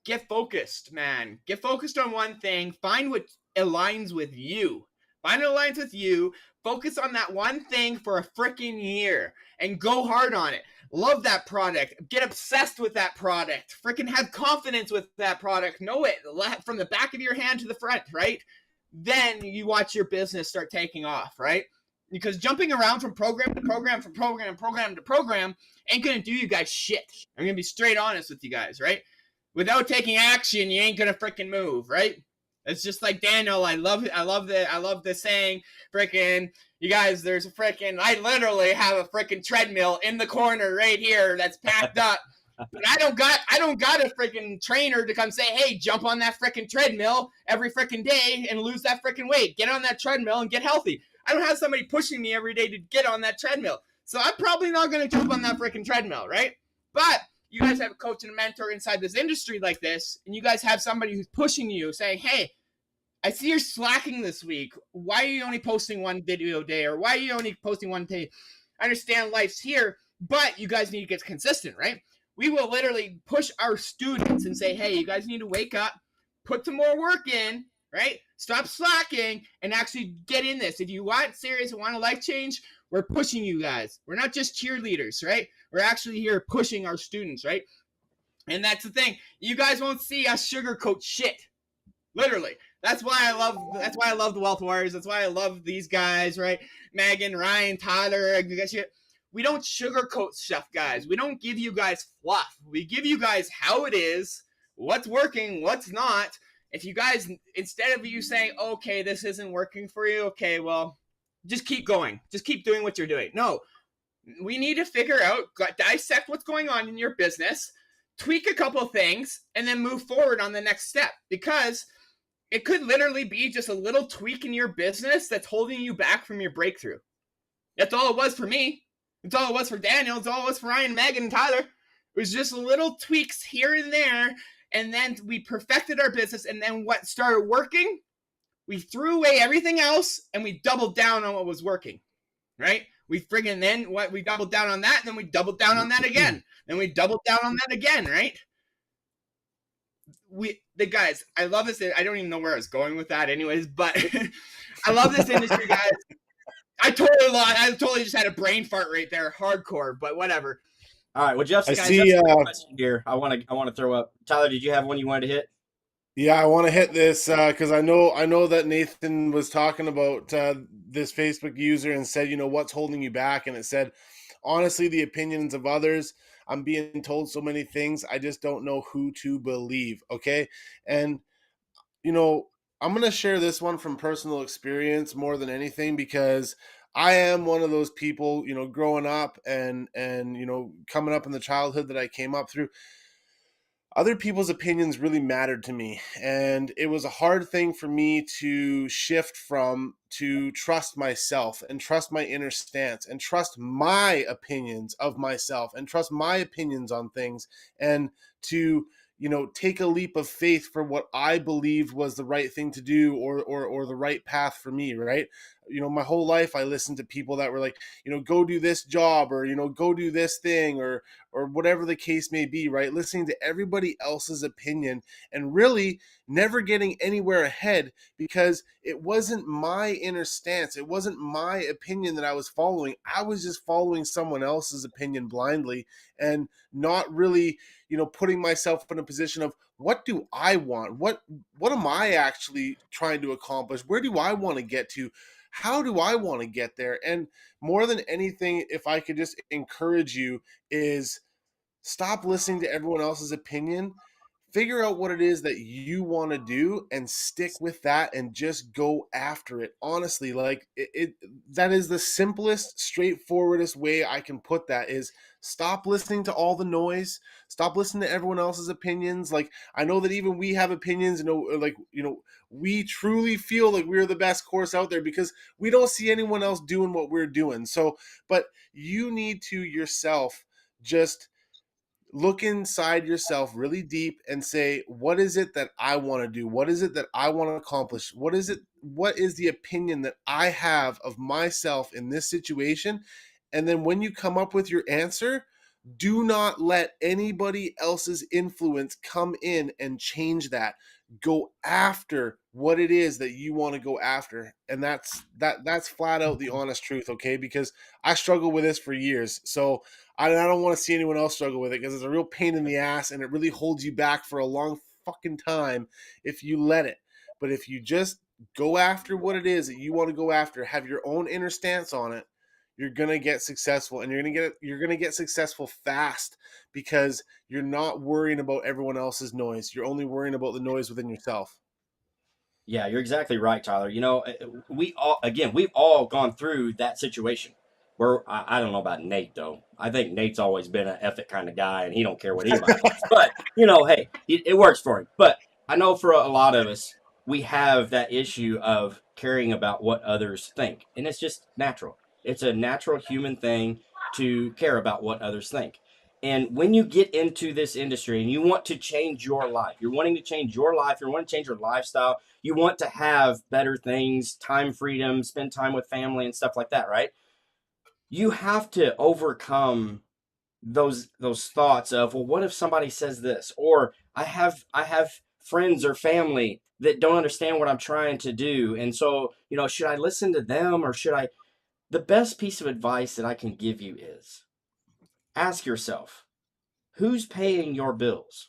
get focused, man. Get focused on one thing. Find what aligns with you. Find what aligns with you. Focus on that one thing for a freaking year and go hard on it. Love that product. Get obsessed with that product. Freaking have confidence with that product. Know it from the back of your hand to the front, right? Then you watch your business start taking off, right? Because jumping around from program to program, from program to program ain't going to do you guys shit. I'm going to be straight honest with you guys, right? Without taking action, you ain't going to freaking move, right? It's just like Daniel. I love the saying, freaking, you guys, there's a freaking, I literally have a freaking treadmill in the corner right here that's packed up. But I don't got a freaking trainer to come say, hey, jump on that freaking treadmill every freaking day and lose that freaking weight. Get on that treadmill and get healthy. I don't have somebody pushing me every day to get on that treadmill. So I'm probably not going to jump on that freaking treadmill, right? But you guys have a coach and a mentor inside this industry like this, and you guys have somebody who's pushing you, saying, hey, I see you're slacking this week. Why are you only posting one video a day? Or why are you only posting one day? I understand life's here, but you guys need to get consistent, right? We will literally push our students and say, hey, you guys need to wake up, put some more work in, right? Stop slacking and actually get in this. If you want serious and want a life change, we're pushing you guys. We're not just cheerleaders, right? We're actually here pushing our students, right? And that's the thing. You guys won't see us sugarcoat shit. Literally. That's why I love the Wealth Warriors. That's why I love these guys, right? Megan, Ryan, Tyler, we don't sugarcoat stuff, guys. We don't give you guys fluff. We give you guys how it is, what's working, what's not. If you guys, instead of you saying, okay, this isn't working for you, okay, well, just keep going. Just keep doing what you're doing. No, we need to figure out, dissect what's going on in your business, tweak a couple of things, and then move forward on the next step. Because it could literally be just a little tweak in your business that's holding you back from your breakthrough. That's all it was for me. It's all it was for Daniel. It's all it was for Ryan, Megan, and Tyler. It was just little tweaks here and there. And then we perfected our business. And then what started working, we threw away everything else and we doubled down on what was working, right? We doubled down on that. And then we doubled down on that again. Then we doubled down on that again, right? The guys, I love this. I don't even know where I was going with that anyways, but I love this industry, guys. I totally just had a brain fart right there. Hardcore, but whatever. All right. Well, Jeff, I see a question here. I want to throw up. Tyler, did you have one you wanted to hit? Yeah, I want to hit this because I know that Nathan was talking about this Facebook user and said, what's holding you back? And it said, honestly, the opinions of others. I'm being told so many things. I just don't know who to believe. Okay. And, I'm going to share this one from personal experience more than anything, because I am one of those people, growing up and coming up in the childhood that I came up through. other people's opinions really mattered to me, and it was a hard thing for me to shift from, to trust myself and trust my inner stance and trust my opinions of myself and trust my opinions on things, and to take a leap of faith for what I believed was the right thing to do, or the right path for me, right? My whole life I listened to people that were like, go do this job, or go do this thing, or whatever the case may be, right? Listening to everybody else's opinion and really never getting anywhere ahead, because it wasn't my inner stance. It wasn't my opinion that I was following. I was just following someone else's opinion blindly, and not really, putting myself in a position of, what do I want? What am I actually trying to accomplish? Where do I want to get to? How do I want to get there? And more than anything, if I could just encourage you, is stop listening to everyone else's opinion. Figure out what it is that you want to do and stick with that and just go after it. Honestly, like that is the simplest, straightforwardest way I can put that, is stop listening to all the noise. Stop listening to everyone else's opinions. Like, I know that even we have opinions, we truly feel like we're the best course out there because we don't see anyone else doing what we're doing. So, but you need to yourself just look inside yourself really deep and say, what is it that I want to do? What is it that I want to accomplish? What is the opinion that I have of myself in this situation? And then when you come up with your answer, do not let anybody else's influence come in and change that. Go after what it is that you want to go after. And that's flat out the honest truth, okay? Because I struggle with this for years. So I don't want to see anyone else struggle with it, because it's a real pain in the ass, and it really holds you back for a long fucking time if you let it. But if you just go after what it is that you want to go after, have your own inner stance on it, you're gonna get successful, and you're gonna get successful fast, because you're not worrying about everyone else's noise. You're only worrying about the noise within yourself. Yeah, you're exactly right, Tyler. We've all gone through that situation where I don't know about Nate though. I think Nate's always been an ethic kind of guy, and he don't care what anybody thinks. But hey, it works for him. But I know for a lot of us, we have that issue of caring about what others think, and it's just natural. It's a natural human thing to care about what others think. And when you get into this industry and you want to change your life, you're wanting to change your life, you want to change your lifestyle, you want to have better things, time freedom, spend time with family and stuff like that, right? You have to overcome those thoughts of, well, what if somebody says this? Or I have friends or family that don't understand what I'm trying to do. And so, should I listen to them, or should I? The best piece of advice that I can give you is ask yourself, who's paying your bills?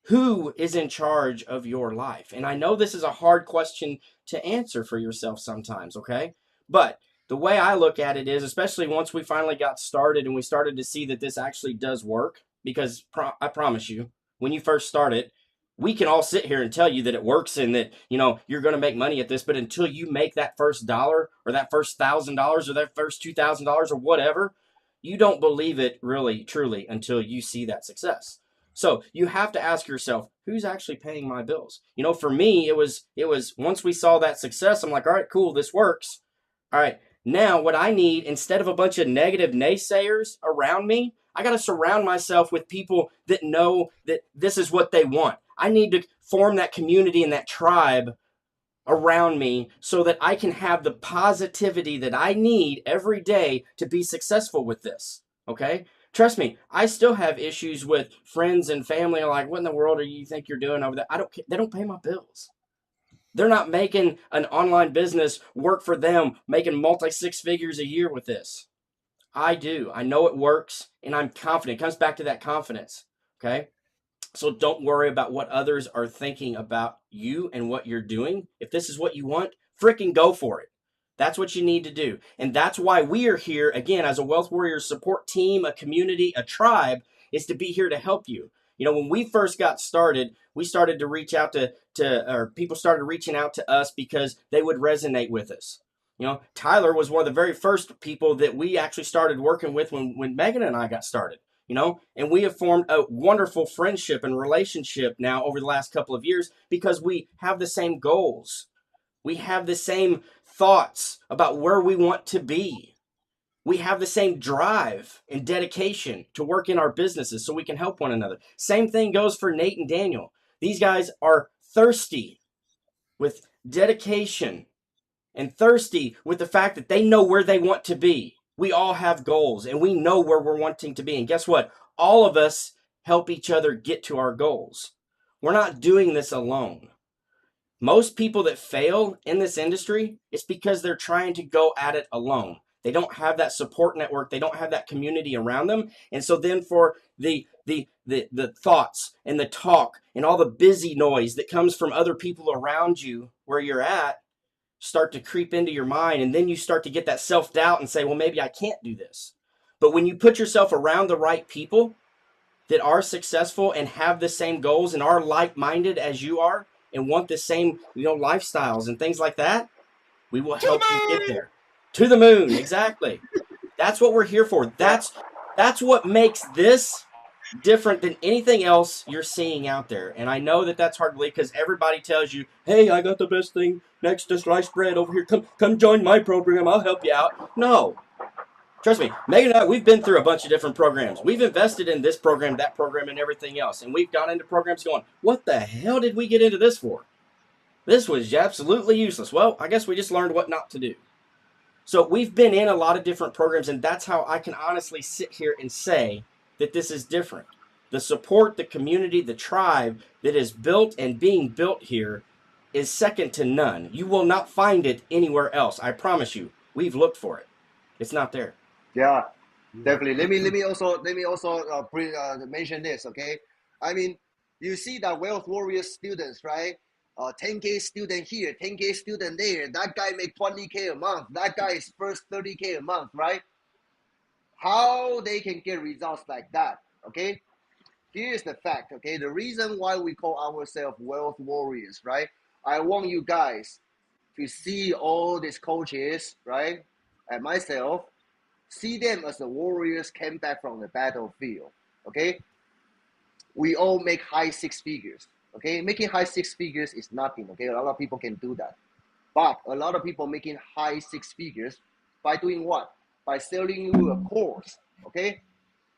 Who is in charge of your life? And I know this is a hard question to answer for yourself sometimes, okay? But the way I look at it is, especially once we finally got started and we started to see that this actually does work, because I promise you, when you first started, we can all sit here and tell you that it works and that, you're going to make money at this, but until you make that first dollar, or that first $1,000, or that first $2,000, or whatever, you don't believe it really, truly, until you see that success. So you have to ask yourself, who's actually paying my bills? For me, it was once we saw that success, I'm like, all right, cool, this works. All right, now what I need, instead of a bunch of negative naysayers around me, I got to surround myself with people that know that this is what they want. I need to form that community and that tribe around me so that I can have the positivity that I need every day to be successful with this. Okay? Trust me, I still have issues with friends and family. Like, what in the world do you think you're doing over there? They don't pay my bills. They're not making an online business work for them, making multi-six figures a year with this. I do. I know it works, and I'm confident. It comes back to that confidence. Okay? So don't worry about what others are thinking about you and what you're doing. If this is what you want, freaking go for it. That's what you need to do. And that's why we are here, again, as a Wealth Warriors support team, a community, a tribe, is to be here to help you. When we first got started, we started to reach out or people started reaching out to us because they would resonate with us. Tyler was one of the very first people that we actually started working with when Megan and I got started. and we have formed a wonderful friendship and relationship now over the last couple of years because we have the same goals. We have the same thoughts about where we want to be. We have the same drive and dedication to work in our businesses so we can help one another. Same thing goes for Nate and Daniel. These guys are thirsty with dedication and thirsty with the fact that they know where they want to be. We all have goals and we know where we're wanting to be. And guess what? All of us help each other get to our goals. We're not doing this alone. Most people that fail in this industry, it's because they're trying to go at it alone. They don't have that support network. They don't have that community around them. And so then for the thoughts and the talk and all the busy noise that comes from other people around you where you're at start to creep into your mind. And then you start to get that self-doubt and say, well, maybe I can't do this. But when you put yourself around the right people that are successful and have the same goals and are like-minded as you are and want the same, lifestyles and things like that, we will help you get there. To the moon, exactly. That's what we're here for. That's what makes this different than anything else you're seeing out there. And I know that that's hard to believe because everybody tells you, hey, I got the best thing next to sliced bread over here. Come join my program. I'll help you out. No. Trust me, Megan and I, we've been through a bunch of different programs. We've invested in this program, that program, and everything else. And we've gone into programs going, what the hell did we get into this for? This was absolutely useless. Well, I guess we just learned what not to do. So we've been in a lot of different programs, and that's how I can honestly sit here and say that this is different. The support, the community, the tribe that is built and being built here is second to none. You will not find it anywhere else. I promise you. We've looked for it. It's not there. Yeah, definitely. Let me also mention this. Okay, I mean, you see that Wealth Warriors students, right? 10K student here, 10K student there. That guy make 20K a month. That guy is first 30K a month, right? How they can get results like that? Okay, here's the fact. Okay, the reason why we call ourselves Wealth Warriors, right? I want you guys to see all these coaches, right, and myself. See them as the warriors came back from the battlefield, okay? We all make high six figures, okay? Making high six figures is nothing, okay? A lot of people can do that. But a lot of people making high six figures by doing what? By selling you a course, okay?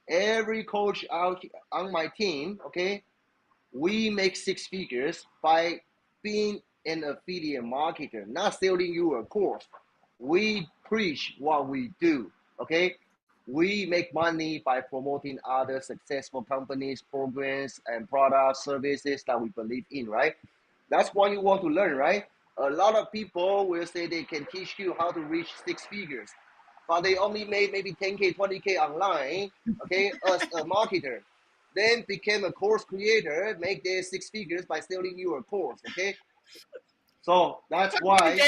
Every coach out on my team, okay? We make six figures by being an affiliate marketer, not selling you a course. We preach what we do. Okay, we make money by promoting other successful companies, programs, and products, services that we believe in, right? That's what you want to learn, right? A lot of people will say they can teach you how to reach six figures, but they only made maybe 10K, 20K online, okay, as a marketer. Then became a course creator, make their six figures by selling you a course, okay? So that's why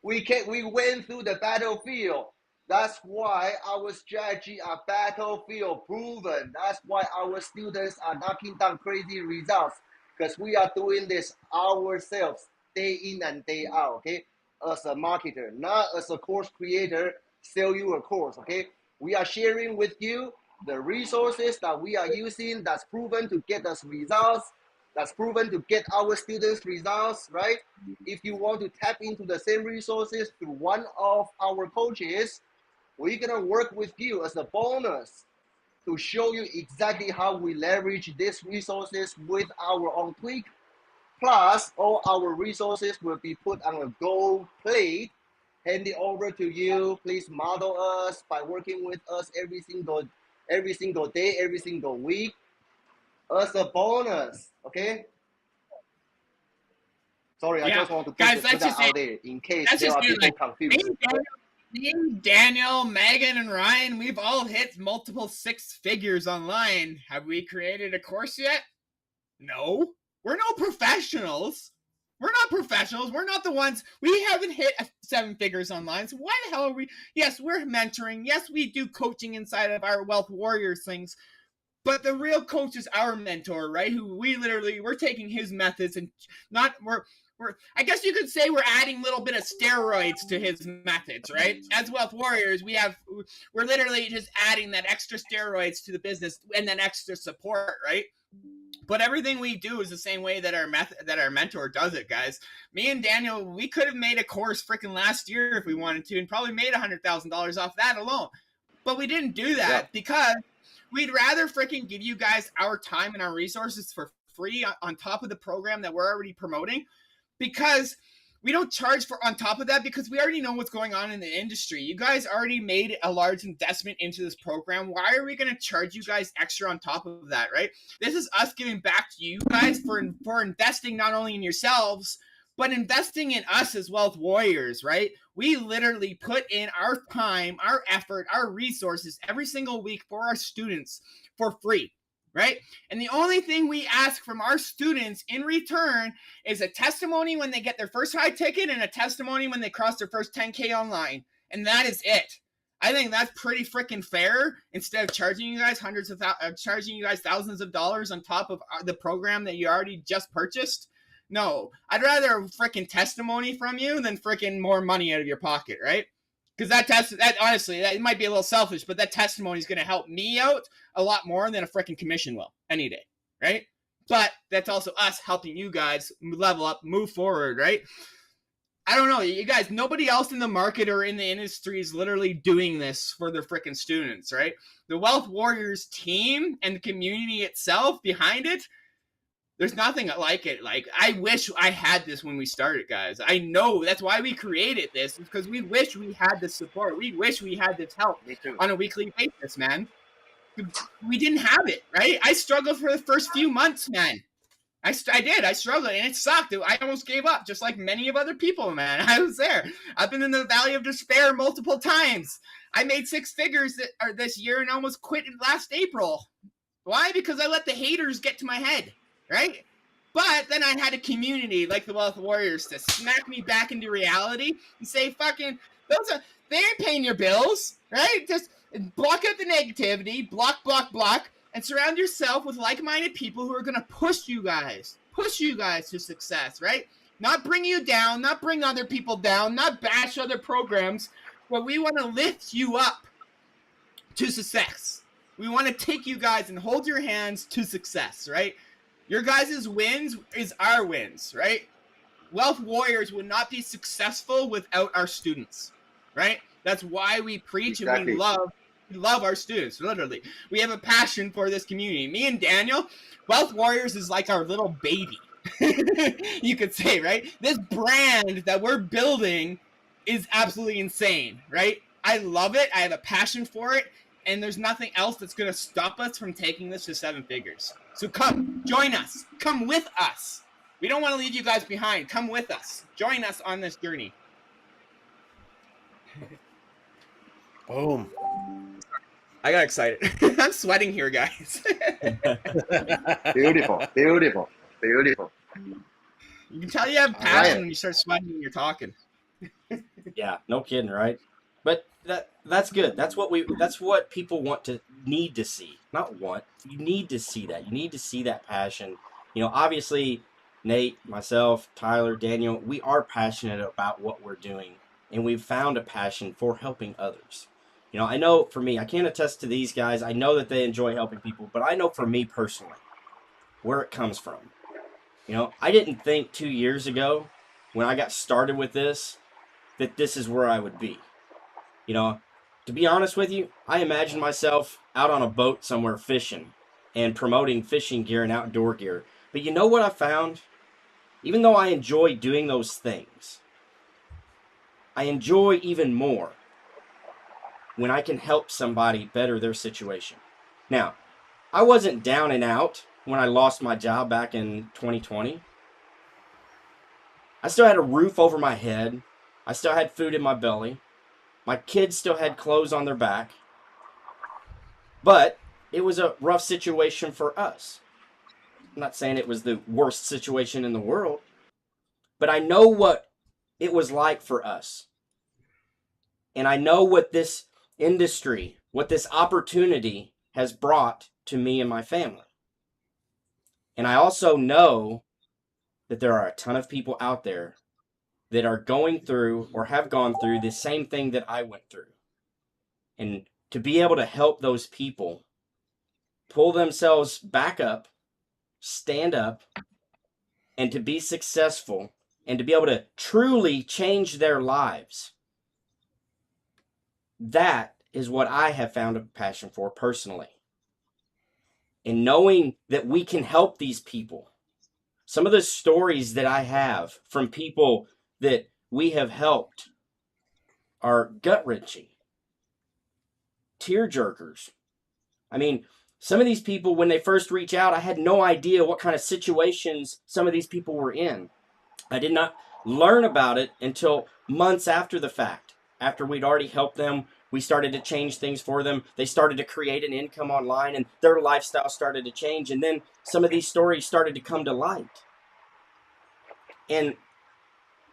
we went through the battlefield. That's why our strategy are battlefield proven. That's why our students are knocking down crazy results because we are doing this ourselves day in and day out, okay? As a marketer, not as a course creator, sell you a course, okay? We are sharing with you the resources that we are using that's proven to get us results, that's proven to get our students results, right? If you want to tap into the same resources through one of our coaches, we're gonna work with you as a bonus to show you exactly how we leverage these resources with our own tweak. Plus, all our resources will be put on a gold plate, hand it over to you. Please model us by working with us every single day, every single week as a bonus, okay? Sorry, I just want to put that out there in case there are people confused. Me, Daniel, Megan, and Ryan, we've all hit multiple six figures online. Have we created a course yet? No. We're no professionals. We're not professionals. We're not the ones. We haven't hit seven figures online. So why the hell are we? Yes, we're mentoring. Yes, we do coaching inside of our Wealth Warriors things. But the real coach is our mentor, right? Who we're taking his methods and I guess you could say we're adding a little bit of steroids to his methods, right? As Wealth Warriors, we're literally just adding that extra steroids to the business and then extra support, right? But everything we do is the same way that our mentor does it, guys. Me and Daniel, we could have made a course freaking last year if we wanted to, and probably made $100,000 off that alone. But we didn't do that because we'd rather freaking give you guys our time and our resources for free on top of the program that we're already promoting, because we don't charge for on top of that, because we already know what's going on in the industry. You guys already made a large investment into this program. Why are we going to charge you guys extra on top of that, right? This is us giving back to you guys for investing not only in yourselves, but investing in us as Wealth Warriors, right? We literally put in our time, our effort, our resources every single week for our students for free, right? And the only thing we ask from our students in return is a testimony when they get their first high ticket and a testimony when they cross their first 10K online. And that is it. I think that's pretty freaking fair, instead of charging you guys thousands of dollars on top of the program that you already just purchased. No, I'd rather a freaking testimony from you than freaking more money out of your pocket, right? Because that honestly, that might be a little selfish, but that testimony is going to help me out a lot more than a freaking commission will any day, right? But that's also us helping you guys level up, move forward, right? I don't know, you guys, nobody else in the market or in the industry is literally doing this for their freaking students, right? The Wealth Warriors team and the community itself behind it, there's nothing like it. Like, I wish I had this when we started, guys. I know that's why we created this, because we wish we had this support. We wish we had this help on a weekly basis, man. We didn't have it, right? I struggled for the first few months, man. I did. I struggled, and it sucked. I almost gave up, just like many of other people, man. I was there. I've been in the valley of despair multiple times. I made 6 figures this year and almost quit last April. Why? Because I let the haters get to my head. Right? But then I had a community like the Wealth Warriors to smack me back into reality and say, fucking, they ain't paying your bills, right? Just block out the negativity, block, and surround yourself with like-minded people who are going to push you guys to success, right? Not bring you down, not bring other people down, not bash other programs, but we want to lift you up to success. We want to take you guys and hold your hands to success, right? Your guys' wins is our wins, right? Wealth Warriors would not be successful without our students, right? That's why we preach and we love our students, literally. We have a passion for this community. Me and Daniel, Wealth Warriors is like our little baby, you could say, right? This brand that we're building is absolutely insane, right? I love it. I have a passion for it. And there's nothing else that's going to stop us from taking this to 7 figures. So come, join us. Come with us. We don't want to leave you guys behind. Come with us. Join us on this journey. Boom. I got excited. I'm sweating here, guys. Beautiful. You can tell you have passion when you start sweating when you're talking. Yeah, no kidding, right? But that's good. That's what people need to see. Not want. You need to see that. You need to see that passion. You know, obviously, Nate, myself, Tyler, Daniel, we are passionate about what we're doing, and we've found a passion for helping others. You know, I know for me, I can't attest to these guys. I know that they enjoy helping people, but I know for me personally where it comes from. You know, I didn't think 2 years ago when I got started with this that this is where I would be. You know, to be honest with you, I imagined myself out on a boat somewhere fishing and promoting fishing gear and outdoor gear. But you know what I found? Even though I enjoy doing those things, I enjoy even more when I can help somebody better their situation. Now, I wasn't down and out when I lost my job back in 2020. I still had a roof over my head. I still had food in my belly. My kids still had clothes on their back. But it was a rough situation for us. I'm not saying it was the worst situation in the world, but I know what it was like for us. And I know what this industry, what this opportunity has brought to me and my family. And I also know that there are a ton of people out there that are going through or have gone through the same thing that I went through. And to be able to help those people pull themselves back up, stand up, and to be successful and to be able to truly change their lives, that is what I have found a passion for personally. And knowing that we can help these people. Some of the stories that I have from people that we have helped are gut-wrenching, tear-jerkers. I mean, some of these people, when they first reach out, I had no idea what kind of situations some of these people were in. I did not learn about it until months after the fact. After we'd already helped them, we started to change things for them. They started to create an income online, and their lifestyle started to change. And then some of these stories started to come to light. And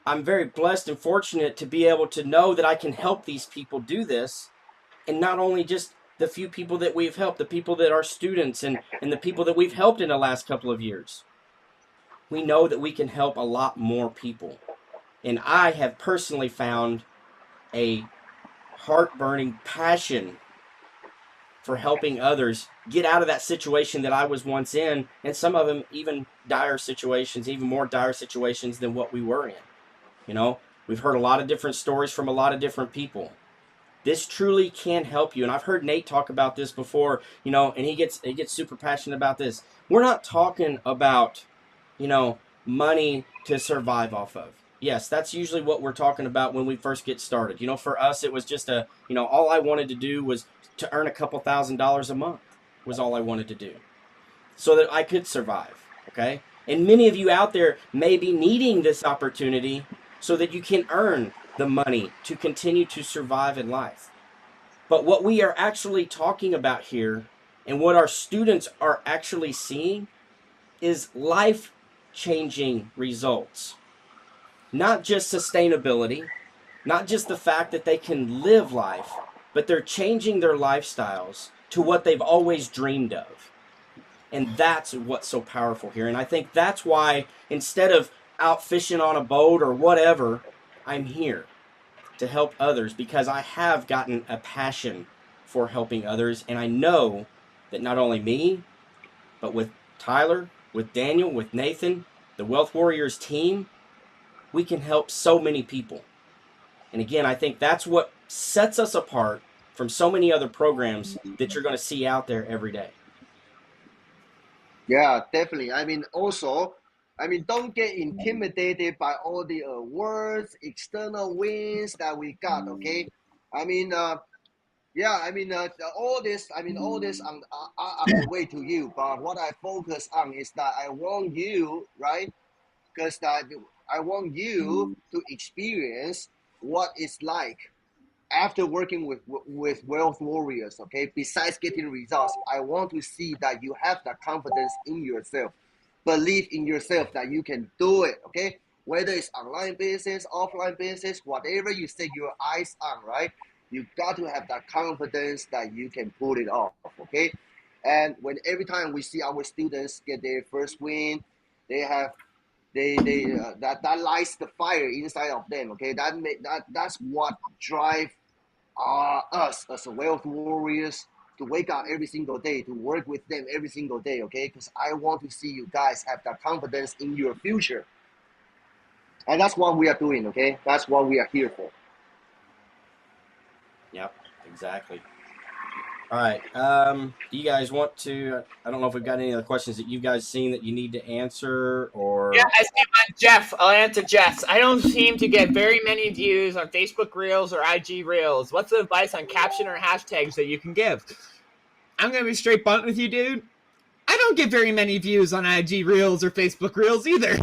I'm very blessed and fortunate to be able to know that I can help these people do this. And not only just the few people that we've helped, the people that are students and the people that we've helped in the last couple of years. We know that we can help a lot more people. And I have personally found a heart-burning passion for helping others get out of that situation that I was once in, and some of them even dire situations, even more dire situations than what we were in. You know, we've heard a lot of different stories from a lot of different people. This truly can help you. And I've heard Nate talk about this before, you know, and he gets super passionate about this. We're not talking about, you know, money to survive off of. Yes, that's usually what we're talking about when we first get started. You know, for us, it was just all I wanted to do was to earn a couple $1,000s a month was all I wanted to do so that I could survive. Okay. And many of you out there may be needing this opportunity so that you can earn the money to continue to survive in life. But what we are actually talking about here and what our students are actually seeing is life-changing results. Not just sustainability, not just the fact that they can live life, but they're changing their lifestyles to what they've always dreamed of. And that's what's so powerful here. And I think that's why instead of out fishing on a boat or whatever, I'm here to help others because I have gotten a passion for helping others. And I know that not only me, but with Tyler, with Daniel, with Nathan, the Wealth Warriors team, we can help so many people. And again, I think that's what sets us apart from so many other programs that you're going to see out there every day. Yeah, definitely. I mean, also, don't get intimidated by all the awards, external wins that we got. Okay, I mean, all this, on the way to you. But what I focus on is that I want you, right? Because that I want you to experience what it's like after working with Wealth Warriors. Okay, besides getting results, I want to see that you have the confidence in yourself, believe in yourself that you can do it. Okay, whether it's online business, offline business, whatever you set your eyes on, right? You got to have that confidence that you can pull it off. Okay, and when every time we see our students get their first win, they have that lights the fire inside of them. Okay, that's what drive us as a Wealth Warriors to wake up every single day, to work with them every single day. Okay, because I want to see you guys have that confidence in your future, and that's what we are doing. Okay, that's what we are here for. Yep, exactly. All right. Do you guys want to? I don't know if we've got any other questions that you guys seen that you need to answer, or Yeah, I see one. Jeff. I'll answer Jeff's. I don't seem to get very many views on Facebook Reels or IG Reels. What's the advice on caption or hashtags that you can give? I'm gonna be straight blunt with you, dude. I don't get very many views on IG Reels or Facebook Reels either.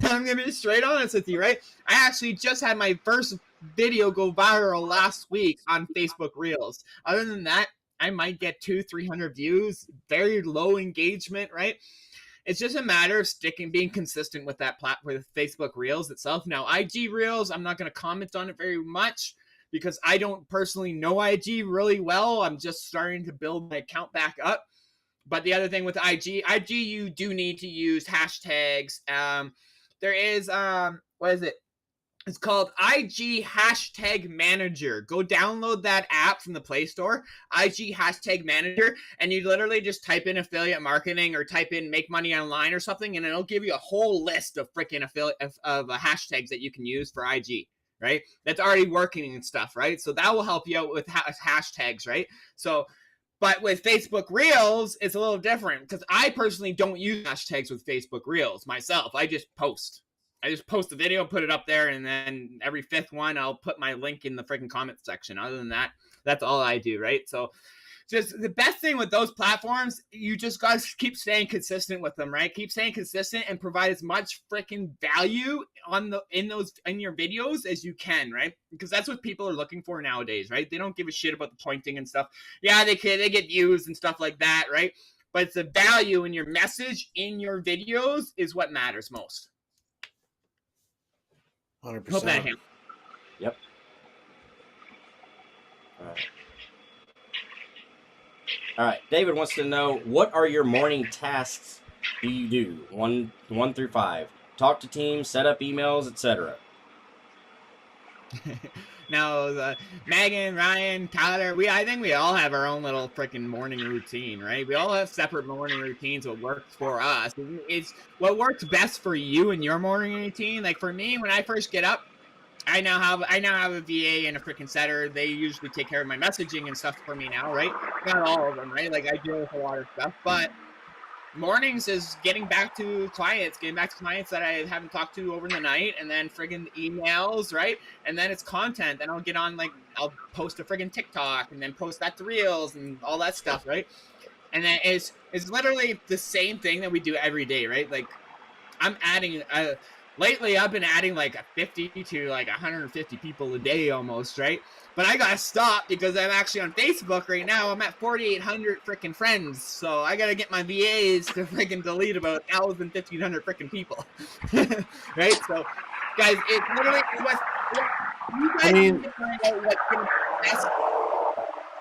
I'm going to be straight honest with you, right? I actually just had my first video go viral last week on Facebook Reels. Other than that, I might get 200-300 views, very low engagement, right? It's just a matter of being consistent with that with Facebook Reels itself. Now, IG Reels, I'm not going to comment on it very much because I don't personally know IG really well. I'm just starting to build my account back up. But the other thing with IG, you do need to use hashtags. There is what is it? It's called IG Hashtag Manager. Go download that app from the Play Store, IG Hashtag Manager, and you literally just type in affiliate marketing or type in make money online or something, and it'll give you a whole list of freaking affiliate of hashtags that you can use for IG, right? That's already working and stuff, right? So that will help you out with hashtags, right? So, but with Facebook Reels, it's a little different because I personally don't use hashtags with Facebook Reels myself. I just post a video, put it up there, and then every fifth one, I'll put my link in the freaking comment section. Other than that, that's all I do, right? So just the best thing with those platforms, you just got to keep staying consistent with them, right? Keep staying consistent and provide as much freaking value in your videos as you can, right? Because that's what people are looking for nowadays, right? They don't give a shit about the pointing and stuff. Yeah, they get views and stuff like that, right? But it's the value in your message in your videos is what matters most. 100%. Hope that helps. Yep. All right. David wants to know, what are your morning tasks do you do? One through 5. Talk to teams, set up emails, etc. Now, Megan, Ryan, Tyler, I think we all have our own little freaking morning routine, right? We all have separate morning routines. What works for us? It's what works best for you in your morning routine. Like for me, when I first get up, I now have a VA and a freaking setter. They usually take care of my messaging and stuff for me now, right? Not all of them, right? Like I deal with a lot of stuff, but mornings is getting back to clients that I haven't talked to over the night, and then friggin' emails, right? And then it's content. Then I'll get on, like, I'll post a friggin' TikTok and then post that to Reels and all that stuff, right? And then it's literally the same thing that we do every day, right? Like I'm adding lately I've been adding like 50 to like 150 people a day almost, right? But I gotta stop because I'm actually on Facebook right now. I'm at 4,800 freaking friends, so I gotta get my VAs to freaking delete about 1,000, 1,500 freaking people, right? So, guys, it's literally what you guys need to find out what's gonna be best.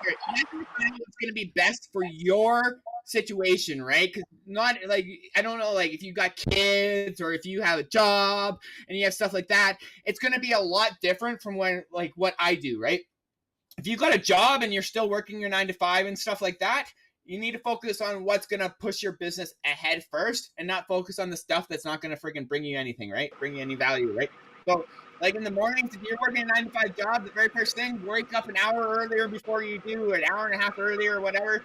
You have to find out what's gonna be best for your situation, right? Because not like, I don't know, like if you got kids or if you have a job and you have stuff like that, it's going to be a lot different from when, like, what I do, right? If you got a job and you're still working your 9 to 5 and stuff like that, you need to focus on what's going to push your business ahead first and not focus on the stuff that's not going to freaking bring you anything, right? Bring you any value, right? So, like in the mornings, if you're working a 9 to 5 job, the very first thing, wake up an hour earlier before you do, an hour and a half earlier or whatever.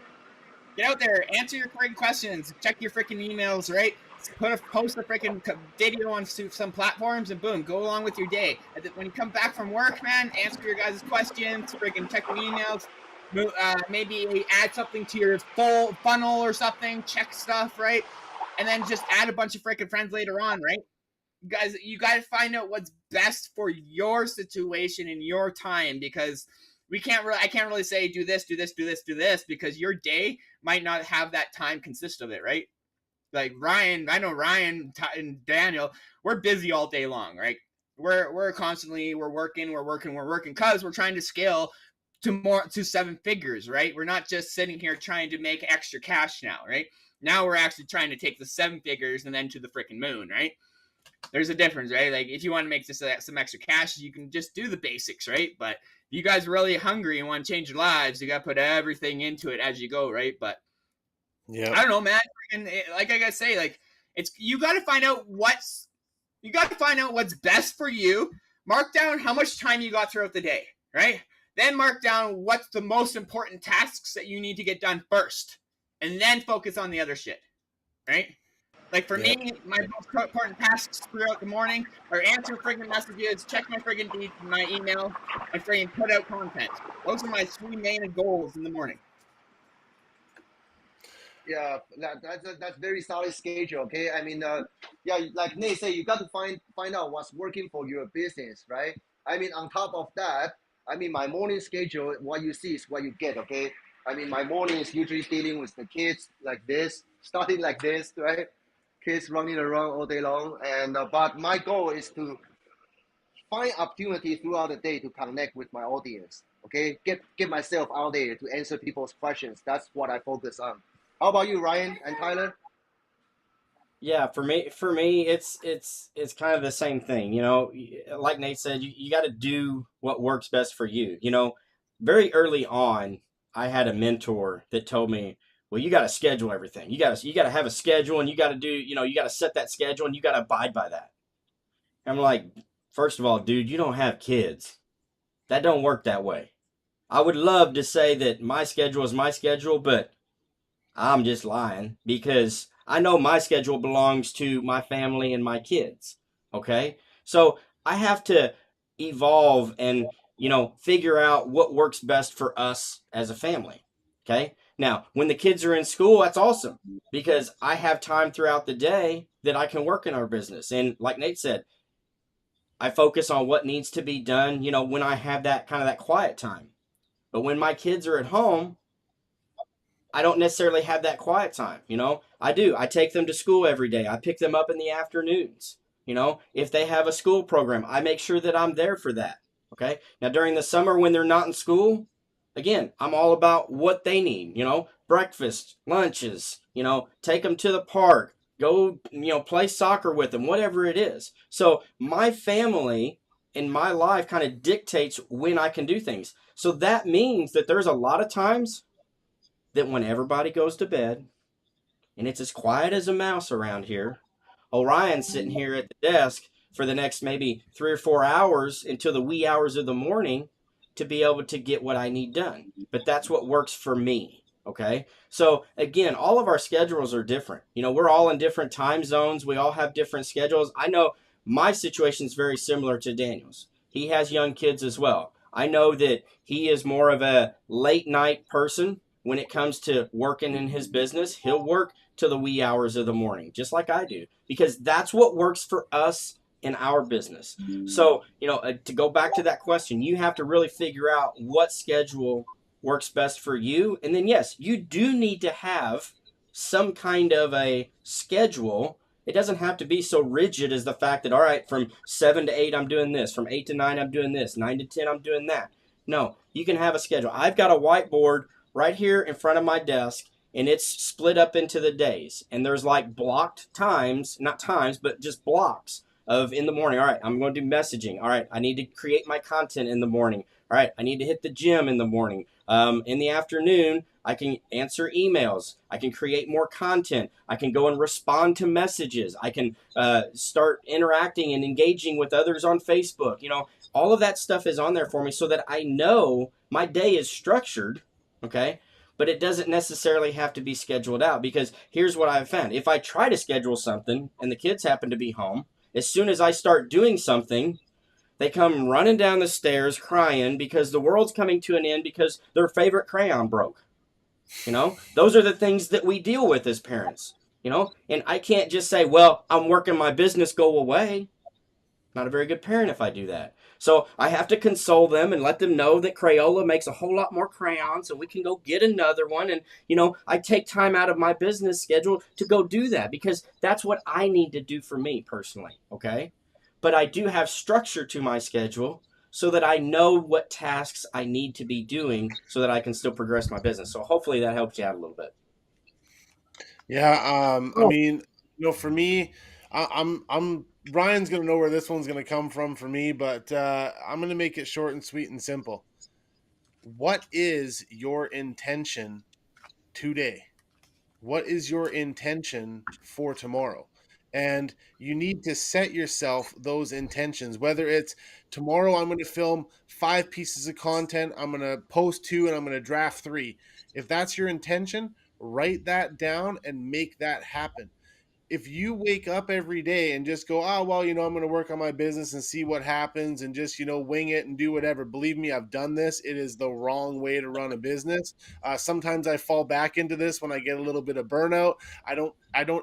Get out there, answer your freaking questions, check your freaking emails, right? Post a freaking video on some platforms, and boom, go along with your day. And when you come back from work, man, answer your guys' questions, freaking check your emails, maybe add something to your full funnel or something, check stuff, right? And then just add a bunch of freaking friends later on, right? Guys, you got to find out what's best for your situation in your time, because I can't really say do this because your day might not have that time consist of it, right? Like Ryan, I know Ryan and Daniel, we're busy all day long, right? We're constantly working because we're trying to scale to 7 figures, right? We're not just sitting here trying to make extra cash now, right? Now we're actually trying to take the 7 figures and then to the freaking moon, right? There's a difference, right? Like if you want to make some extra cash, you can just do the basics, right? But if you guys are really hungry and want to change your lives, you got to put everything into it as you go, right? But yeah, I don't know, man. And like I gotta say, like you got to find out what's best for you. Mark down how much time you got throughout the day, right? Then mark down what's the most important tasks that you need to get done first, and then focus on the other shit, right? Like for me, my most important tasks throughout the morning are answer friggin' messages, check my my email, and friggin' put out content. Those are my 3 main goals in the morning. Yeah, that's very solid schedule. Okay, I mean, yeah, like Nate said, you got to find out what's working for your business, right? I mean, on top of that, I mean, my morning schedule, what you see is what you get. Okay, I mean, my morning is usually dealing with the kids like this, starting like this, right? Kids running around all day long, and but my goal is to find opportunity throughout the day to connect with my audience. Okay, get myself out there to answer people's questions. That's what I focus on. How about you, Ryan and Tyler? Yeah, for me, it's kind of the same thing. Like Nate said, you got to do what works best for you. Very early on, I had a mentor that told me, "Well, you got to schedule everything. You got to have a schedule, and you got to do, you got to set that schedule, and you got to abide by that." I'm like, first of all, dude, you don't have kids. That don't work that way. I would love to say that my schedule is my schedule, but I'm just lying because I know my schedule belongs to my family and my kids. Okay. So I have to evolve and, figure out what works best for us as a family. Okay. Now, when the kids are in school, that's awesome because I have time throughout the day that I can work in our business. And like Nate said, I focus on what needs to be done, when I have that kind of that quiet time. But when my kids are at home, I don't necessarily have that quiet time. I do. I take them to school every day. I pick them up in the afternoons. If they have a school program, I make sure that I'm there for that. Okay. Now, during the summer when they're not in school, again, I'm all about what they need, breakfast, lunches, take them to the park, go, play soccer with them, whatever it is. So my family in my life kind of dictates when I can do things. So that means that there's a lot of times that when everybody goes to bed and it's as quiet as a mouse around here, Orion's sitting here at the desk for the next maybe 3 or 4 hours until the wee hours of the morning to be able to get what I need done. But that's what works for me. Okay. So again, all of our schedules are different. We're all in different time zones. We all have different schedules. I know my situation is very similar to Daniel's. He has young kids as well. I know that he is more of a late night person when it comes to working in his business. He'll work to the wee hours of the morning, just like I do, because that's what works for us in our business. So, to go back to that question, you have to really figure out what schedule works best for you. And then, yes, you do need to have some kind of a schedule. It doesn't have to be so rigid as the fact that, all right, from 7 to 8, I'm doing this. From 8 to 9, I'm doing this. 9 to 10, I'm doing that. No, you can have a schedule. I've got a whiteboard right here in front of my desk, and it's split up into the days. And there's like blocked times, not times, but just blocks of in the morning. All right, I'm going to do messaging. All right, I need to create my content in the morning. All right, I need to hit the gym in the morning. In the afternoon, I can answer emails. I can create more content. I can go and respond to messages. I can start interacting and engaging with others on Facebook. All of that stuff is on there for me so that I know my day is structured. Okay. But it doesn't necessarily have to be scheduled out, because here's what I've found. If I try to schedule something and the kids happen to be home, as soon as I start doing something, they come running down the stairs crying because the world's coming to an end because their favorite crayon broke. Those are the things that we deal with as parents, and I can't just say, well, I'm working my business, go away. Not a very good parent if I do that. So I have to console them and let them know that Crayola makes a whole lot more crayons and we can go get another one. And, I take time out of my business schedule to go do that because that's what I need to do for me personally. Okay. But I do have structure to my schedule so that I know what tasks I need to be doing so that I can still progress my business. So hopefully that helps you out a little bit. Yeah. I mean, for me, I'm Ryan's gonna know where this one's gonna come from for me, but I'm gonna make it short and sweet and simple. What is your intention today? What is your intention for tomorrow? And you need to set yourself those intentions, whether it's tomorrow I'm going to film 5 pieces of content, I'm going to post 2, and I'm going to draft 3. If that's your intention, write that down and make that happen. If you wake up every day and just go, oh, well, I'm going to work on my business and see what happens and just, wing it and do whatever. Believe me, I've done this. It is the wrong way to run a business. Sometimes I fall back into this when I get a little bit of burnout. I don't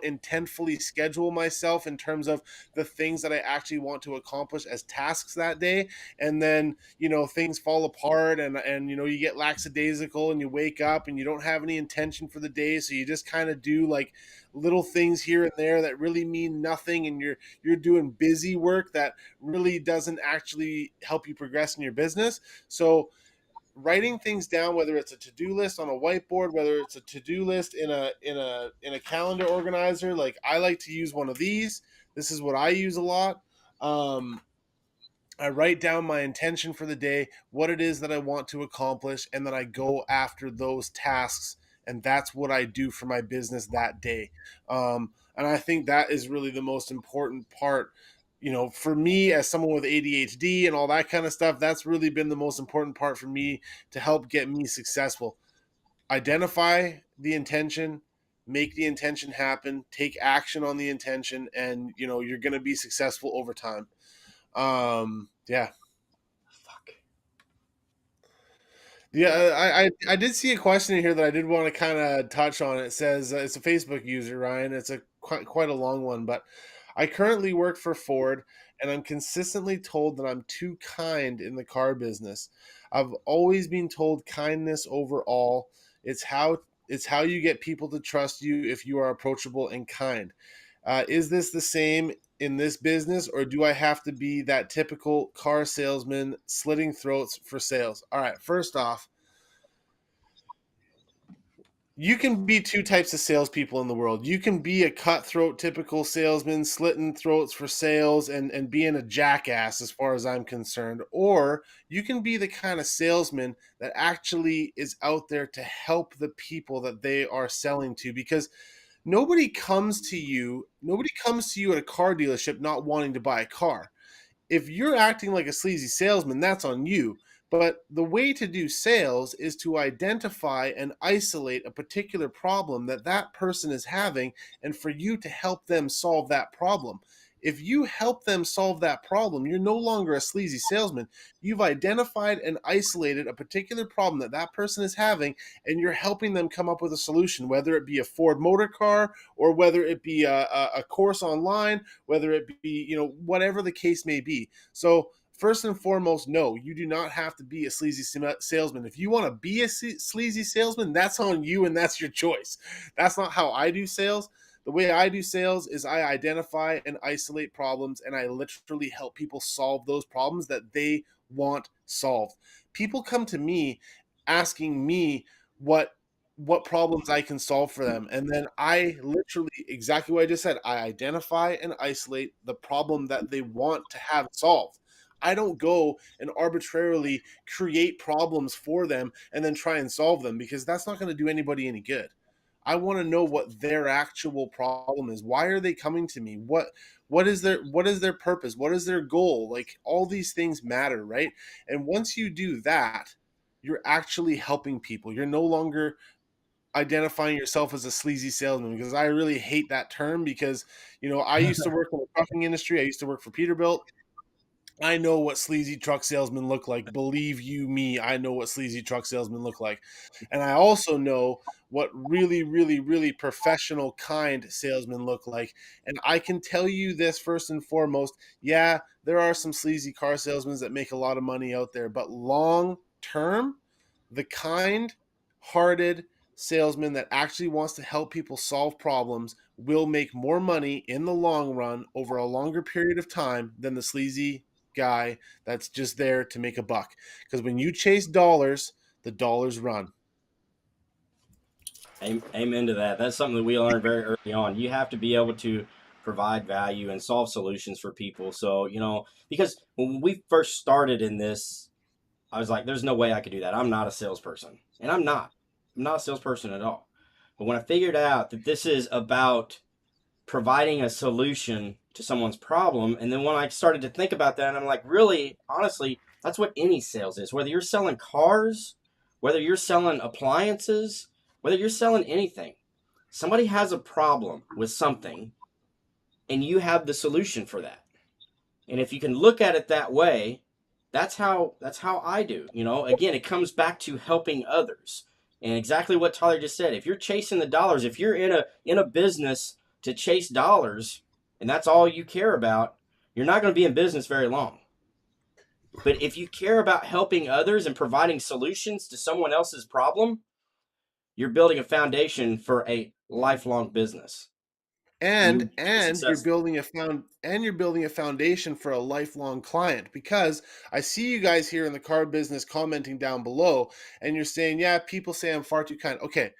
intentfully schedule myself in terms of the things that I actually want to accomplish as tasks that day. And then, things fall apart and you get lackadaisical and you wake up and you don't have any intention for the day. So you just kind of do like little things here and there that really mean nothing, and you're doing busy work that really doesn't actually help you progress in your business. So writing things down, whether it's a to-do list on a whiteboard, whether it's a to-do list in a calendar organizer, like I like to use one of these. This is what I use a lot. I write down my intention for the day, what it is that I want to accomplish, and then I go after those tasks. And that's what I do for my business that day. And I think that is really the most important part. For me, as someone with ADHD and all that kind of stuff, that's really been the most important part for me to help get me successful. Identify the intention, make the intention happen, take action on the intention, and you're going to be successful over time. Yeah. Fuck. Yeah, I did see a question in here that I did want to kind of touch on. It says it's a Facebook user, Ryan. It's a quite a long one, but I currently work for Ford, and I'm consistently told that I'm too kind in the car business. I've always been told kindness over all. It's how you get people to trust you if you are approachable and kind. Is this the same in this business, or do I have to be that typical car salesman slitting throats for sales? All right, first off, you can be two types of salespeople in the world. You can be a cutthroat, typical salesman, slitting throats for sales and being a jackass as far as I'm concerned. Or you can be the kind of salesman that actually is out there to help the people that they are selling to, because nobody comes to you at a car dealership not wanting to buy a car. If you're acting like a sleazy salesman, that's on you. But the way to do sales is to identify and isolate a particular problem that that person is having, and for you to help them solve that problem. If you help them solve that problem, you're no longer a sleazy salesman. You've identified and isolated a particular problem that that person is having, and you're helping them come up with a solution, whether it be a Ford motor car, or whether it be a course online, whether it be, whatever the case may be. So first and foremost, no, you do not have to be a sleazy salesman. If you want to be a sleazy salesman, that's on you, and that's your choice. That's not how I do sales. The way I do sales is I identify and isolate problems, and I literally help people solve those problems that they want solved. People come to me asking me what problems I can solve for them, and then I literally, exactly what I just said, I identify and isolate the problem that they want to have solved. I don't go and arbitrarily create problems for them and then try and solve them, because that's not going to do anybody any good. I want to know what their actual problem is. Why are they coming to me? What is their purpose? What is their goal? Like, all these things matter, right? And once you do that, you're actually helping people. You're no longer identifying yourself as a sleazy salesman, because I really hate that term, because I used to work in the trucking industry. I used to work for Peterbilt. I know what sleazy truck salesmen look like. Believe you me, I know what sleazy truck salesmen look like. And I also know what really, really, really professional, kind salesmen look like. And I can tell you this first and foremost, yeah, there are some sleazy car salesmen that make a lot of money out there, but long term, the kind-hearted salesman that actually wants to help people solve problems will make more money in the long run over a longer period of time than the sleazy guy that's just there to make a buck. Because when you chase dollars, the dollars run. Amen to that. That's something that we learned very early on. You have to be able to provide value and solve solutions for people. So, because when we first started in this, I was like, there's no way I could do that. I'm not a salesperson. And I'm not a salesperson at all. But when I figured out that this is about providing a solution to someone's problem, and then when I started to think about that, I'm like, really, honestly, that's what any sales is. Whether you're selling cars, whether you're selling appliances, whether you're selling anything, somebody has a problem with something, and you have the solution for that. And if you can look at it that way, that's how I do. Again, it comes back to helping others. And exactly what Tyler just said. If you're chasing the dollars, if you're in a business to chase dollars, and that's all you care about, you're not going to be in business very long. But if you care about helping others and providing solutions to someone else's problem, you're building a foundation for a lifelong business. and you're successful. building a foundation for a lifelong client, because I see you guys here in the car business commenting down below, and you're saying, yeah, people say I'm far too kind. Okay,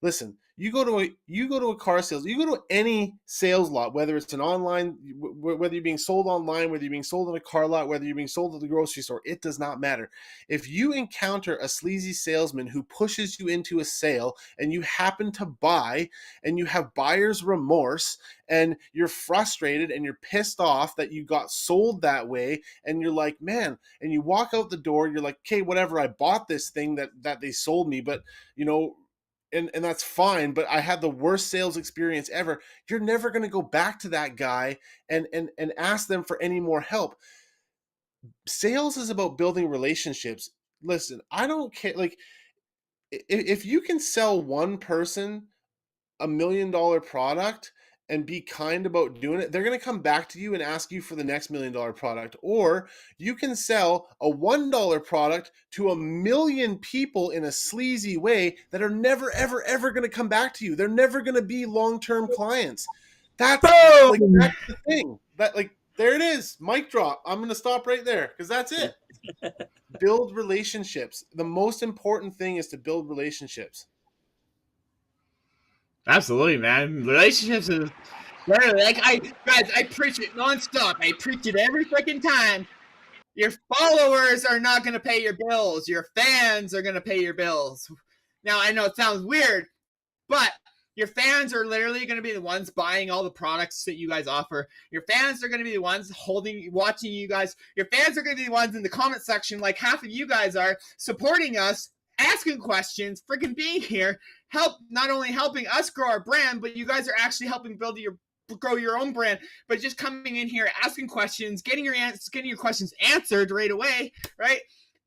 listen, you go to a car sales, you go to any sales lot, whether it's an online, whether you're being sold online, whether you're being sold in a car lot, whether you're being sold at the grocery store, it does not matter. If you encounter a sleazy salesman who pushes you into a sale and you happen to buy, and you have buyer's remorse, and you're frustrated and you're pissed off that you got sold that way, and you're like, man, and you walk out the door, you're like, okay, whatever, I bought this thing that they sold me, but and that's fine, but I had the worst sales experience ever. You're never going to go back to that guy and ask them for any more help. Sales is about building relationships. Listen, I don't care. Like, if you can sell one person $1 million product and be kind about doing it, they're going to come back to you and ask you for the next $1 million product. Or you can sell a $1 product to 1 million people in a sleazy way that are never, ever, ever going to come back to you. They're never going to be long-term clients. That's the thing. There it is. Mic drop. I'm going to stop right there because that's it. Build relationships. The most important thing is to build relationships. Absolutely, man. Relationships is like I preach it nonstop. I preach it every freaking time. Your followers are not gonna pay your bills. Your fans are gonna pay your bills. Now I know it sounds weird, but your fans are literally going to be the ones buying all the products that you guys offer. Your fans are going to be the ones watching you guys. Your fans are going to be the ones in the comment section, like half of you guys are, supporting us, asking questions, freaking being here, not only helping us grow our brand, but you guys are actually helping grow your own brand, but just coming in here, asking questions, getting your questions answered right away, right?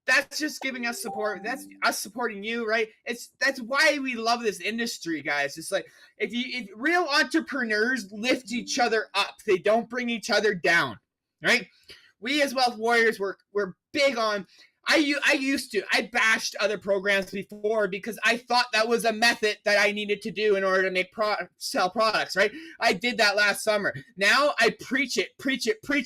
That's just giving us support. That's us supporting you, right? That's why we love this industry, guys. It's like if real entrepreneurs lift each other up, they don't bring each other down, right? We as Wealth Warriors, we're big on. I bashed other programs before because I thought that was a method that I needed to do in order to make sell products, right? I did that last summer. Now I preach it.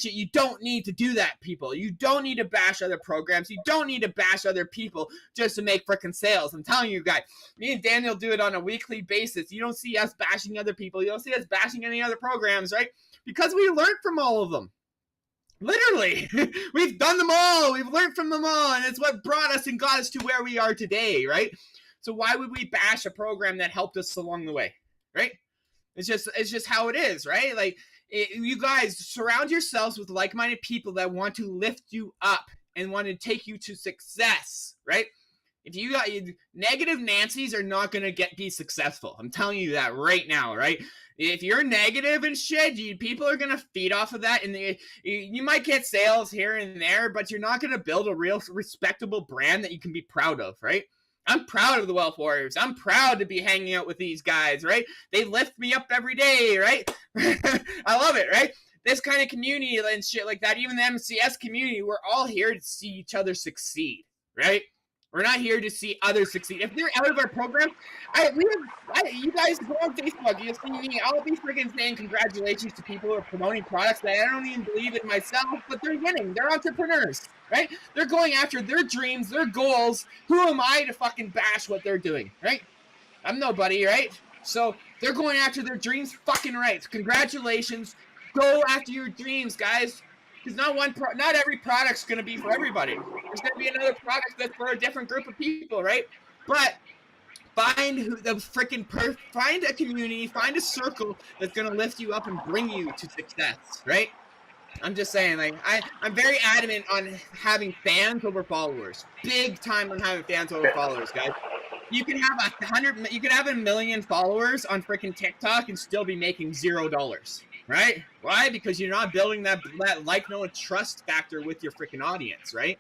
You don't need to do that, people. You don't need to bash other programs. You don't need to bash other people just to make freaking sales. I'm telling you guys, me and Daniel do it on a weekly basis. You don't see us bashing other people. You don't see us bashing any other programs, right? Because we learned from all of them. Literally, we've done them all. We've learned from them all, and it's what brought us and got us to where we are today, right? So why would we bash a program that helped us along the way, right? It's just how it is, right? Like you guys surround yourselves with like-minded people that want to lift you up and want to take you to success, right? If you got negative Nancy's are not gonna be successful. I'm telling you that right now, right? If you're negative and shit, people are gonna feed off of that, and you might get sales here and there, but you're not gonna build a real respectable brand that you can be proud of, right? I'm proud of the Wealth Warriors. I'm proud to be hanging out with these guys, right? They lift me up every day, right? I love it, right? This kind of community and shit like that, even the MCS community, we're all here to see each other succeed, right? We're not here to see others succeed. If they're out of our program, you guys go on Facebook. You'll see me. I'll be freaking saying congratulations to people who are promoting products that I don't even believe in myself, but they're winning. They're entrepreneurs, right? They're going after their dreams, their goals. Who am I to fucking bash what they're doing, right? I'm nobody, right? So they're going after their dreams, fucking right. Congratulations. Go after your dreams, guys. Because not every product's going to be for everybody. There's going to be another product that's for a different group of people, right? But find a community, find a circle that's going to lift you up and bring you to success, right? I'm just saying, like, I'm very adamant on having fans over followers. Big time on having fans over followers, guys. You can have 1 million followers on freaking TikTok and still be making $0. Right? Why? Because you're not building that like, know, and trust factor with your freaking audience, right?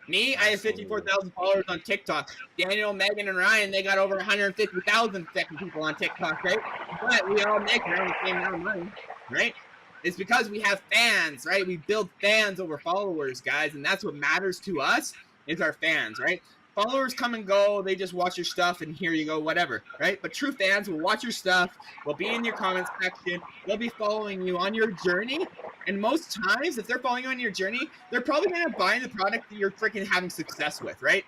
Me, I have 54,000 followers on TikTok. Daniel, Megan, and Ryan, they got over 150,000 people on TikTok, right? But we all make around the same amount of money, right? It's because we have fans, right? We build fans over followers, guys, and that's what matters to us is our fans, right? followers come and go. They just watch your stuff and here you go, whatever, right? But true fans will watch your stuff, will be in your comments section, they'll be following you on your journey. And most times, if they're following you on your journey, they're probably going to buy the product that you're freaking having success with, right?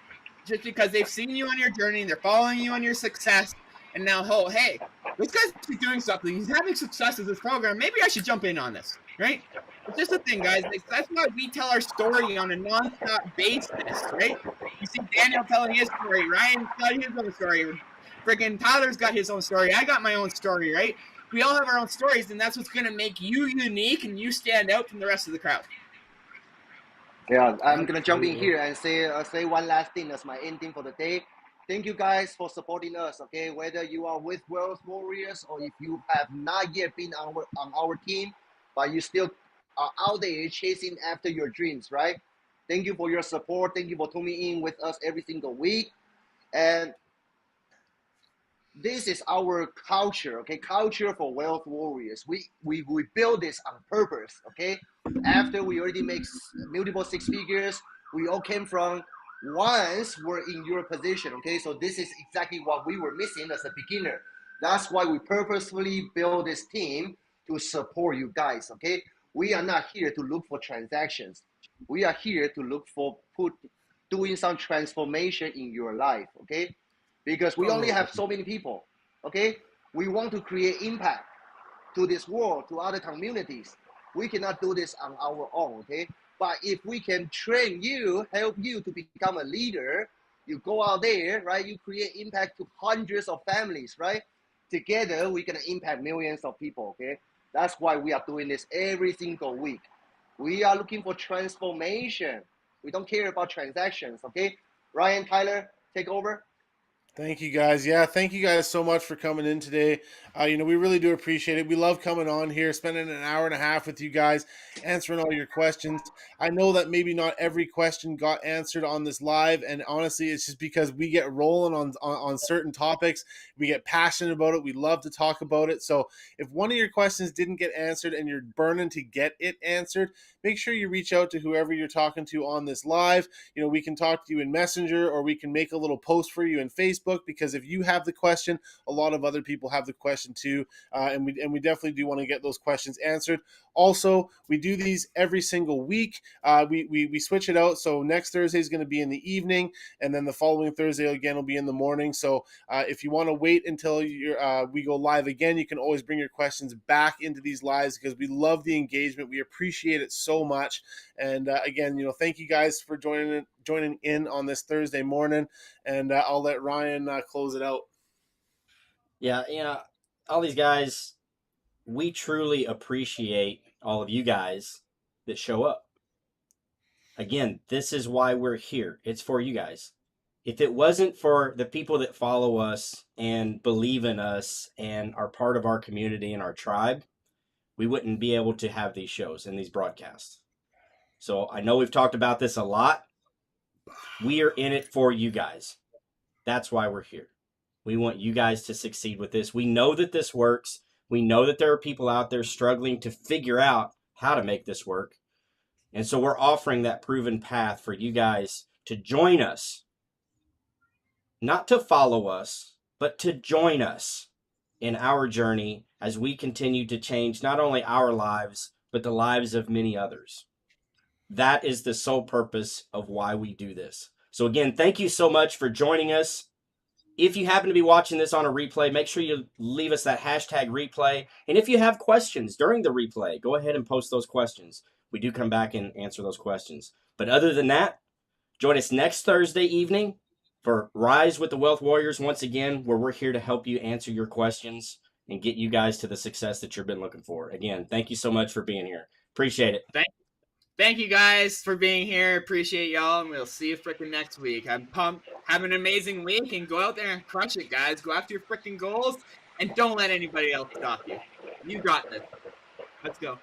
Just because they've seen you on your journey, they're following you on your success, and now, oh, hey, this guy's doing something. He's having success with this program. Maybe I should jump in on this, right? It's just the thing, guys. That's why we tell our story on a non-stop basis, right? You see Daniel telling his story. Ryan's got his own story. Freaking Tyler's got his own story. I got my own story, right? We all have our own stories, and that's what's going to make you unique and you stand out from the rest of the crowd. Yeah, I'm gonna jump in here and say one last thing as my ending for the day. Thank you guys for supporting us. Okay, whether you are with Wealth Warriors or if you have not yet been on our team, but you still are out there chasing after your dreams, right? Thank you for your support. Thank you for tuning in with us every single week. And this is our culture, okay? Culture for Wealth Warriors. We build this on purpose, okay? After we already make multiple six figures, we all came from once we're in your position, okay? So this is exactly what we were missing as a beginner. That's why we purposefully build this team to support you guys, okay? We are not here to look for transactions. We are here to look for doing some transformation in your life, okay? Because we only have so many people, okay? We want to create impact to this world, to other communities. We cannot do this on our own, okay? But if we can train you, help you to become a leader, you go out there, right? You create impact to hundreds of families, right? Together, we're gonna impact millions of people, okay? That's why we are doing this every single week. We are looking for transformation. We don't care about transactions, okay? Ryan, Tyler, take over. Thank you guys. Yeah, thank you guys so much for coming in today. We really do appreciate it. We love coming on here, spending an hour and a half with you guys, answering all your questions. I know that maybe not every question got answered on this live, and honestly, it's just because we get rolling on certain topics. We get passionate about it. We love to talk about it. So if one of your questions didn't get answered and you're burning to get it answered, make sure you reach out to whoever you're talking to on this live. We can talk to you in Messenger, or we can make a little post for you in Facebook, because if you have the question, a lot of other people have the question too, and we definitely do want to get those questions answered. Also, we do these every single week. We switch it out, so next Thursday is going to be in the evening, and then the following Thursday again will be in the morning. So if you want to wait until we go live again, you can always bring your questions back into these lives, because we love the engagement. We appreciate it so much. And again, thank you guys for joining in on this Thursday morning, and I'll let Ryan close it out. Yeah, all these guys, we truly appreciate all of you guys that show up. Again, this is why we're here. It's for you guys. If it wasn't for the people that follow us and believe in us and are part of our community and our tribe, we wouldn't be able to have these shows and these broadcasts. So I know we've talked about this a lot. We are in it for you guys. That's why we're here. We want you guys to succeed with this. We know that this works. We know that there are people out there struggling to figure out how to make this work. And so we're offering that proven path for you guys to join us. Not to follow us, but to join us in our journey as we continue to change not only our lives, but the lives of many others. That is the sole purpose of why we do this. So again, thank you so much for joining us. If you happen to be watching this on a replay, make sure you leave us that hashtag replay. And if you have questions during the replay, go ahead and post those questions. We do come back and answer those questions. But other than that, join us next Thursday evening for Rise with the Wealth Warriors once again, where we're here to help you answer your questions and get you guys to the success that you've been looking for. Again, thank you so much for being here. Appreciate it. Thank you guys for being here. Appreciate y'all, and we'll see you freaking next week. I'm pumped. Have an amazing week, and go out there and crush it, guys. Go after your freaking goals, and don't let anybody else stop you. You got this. Let's go.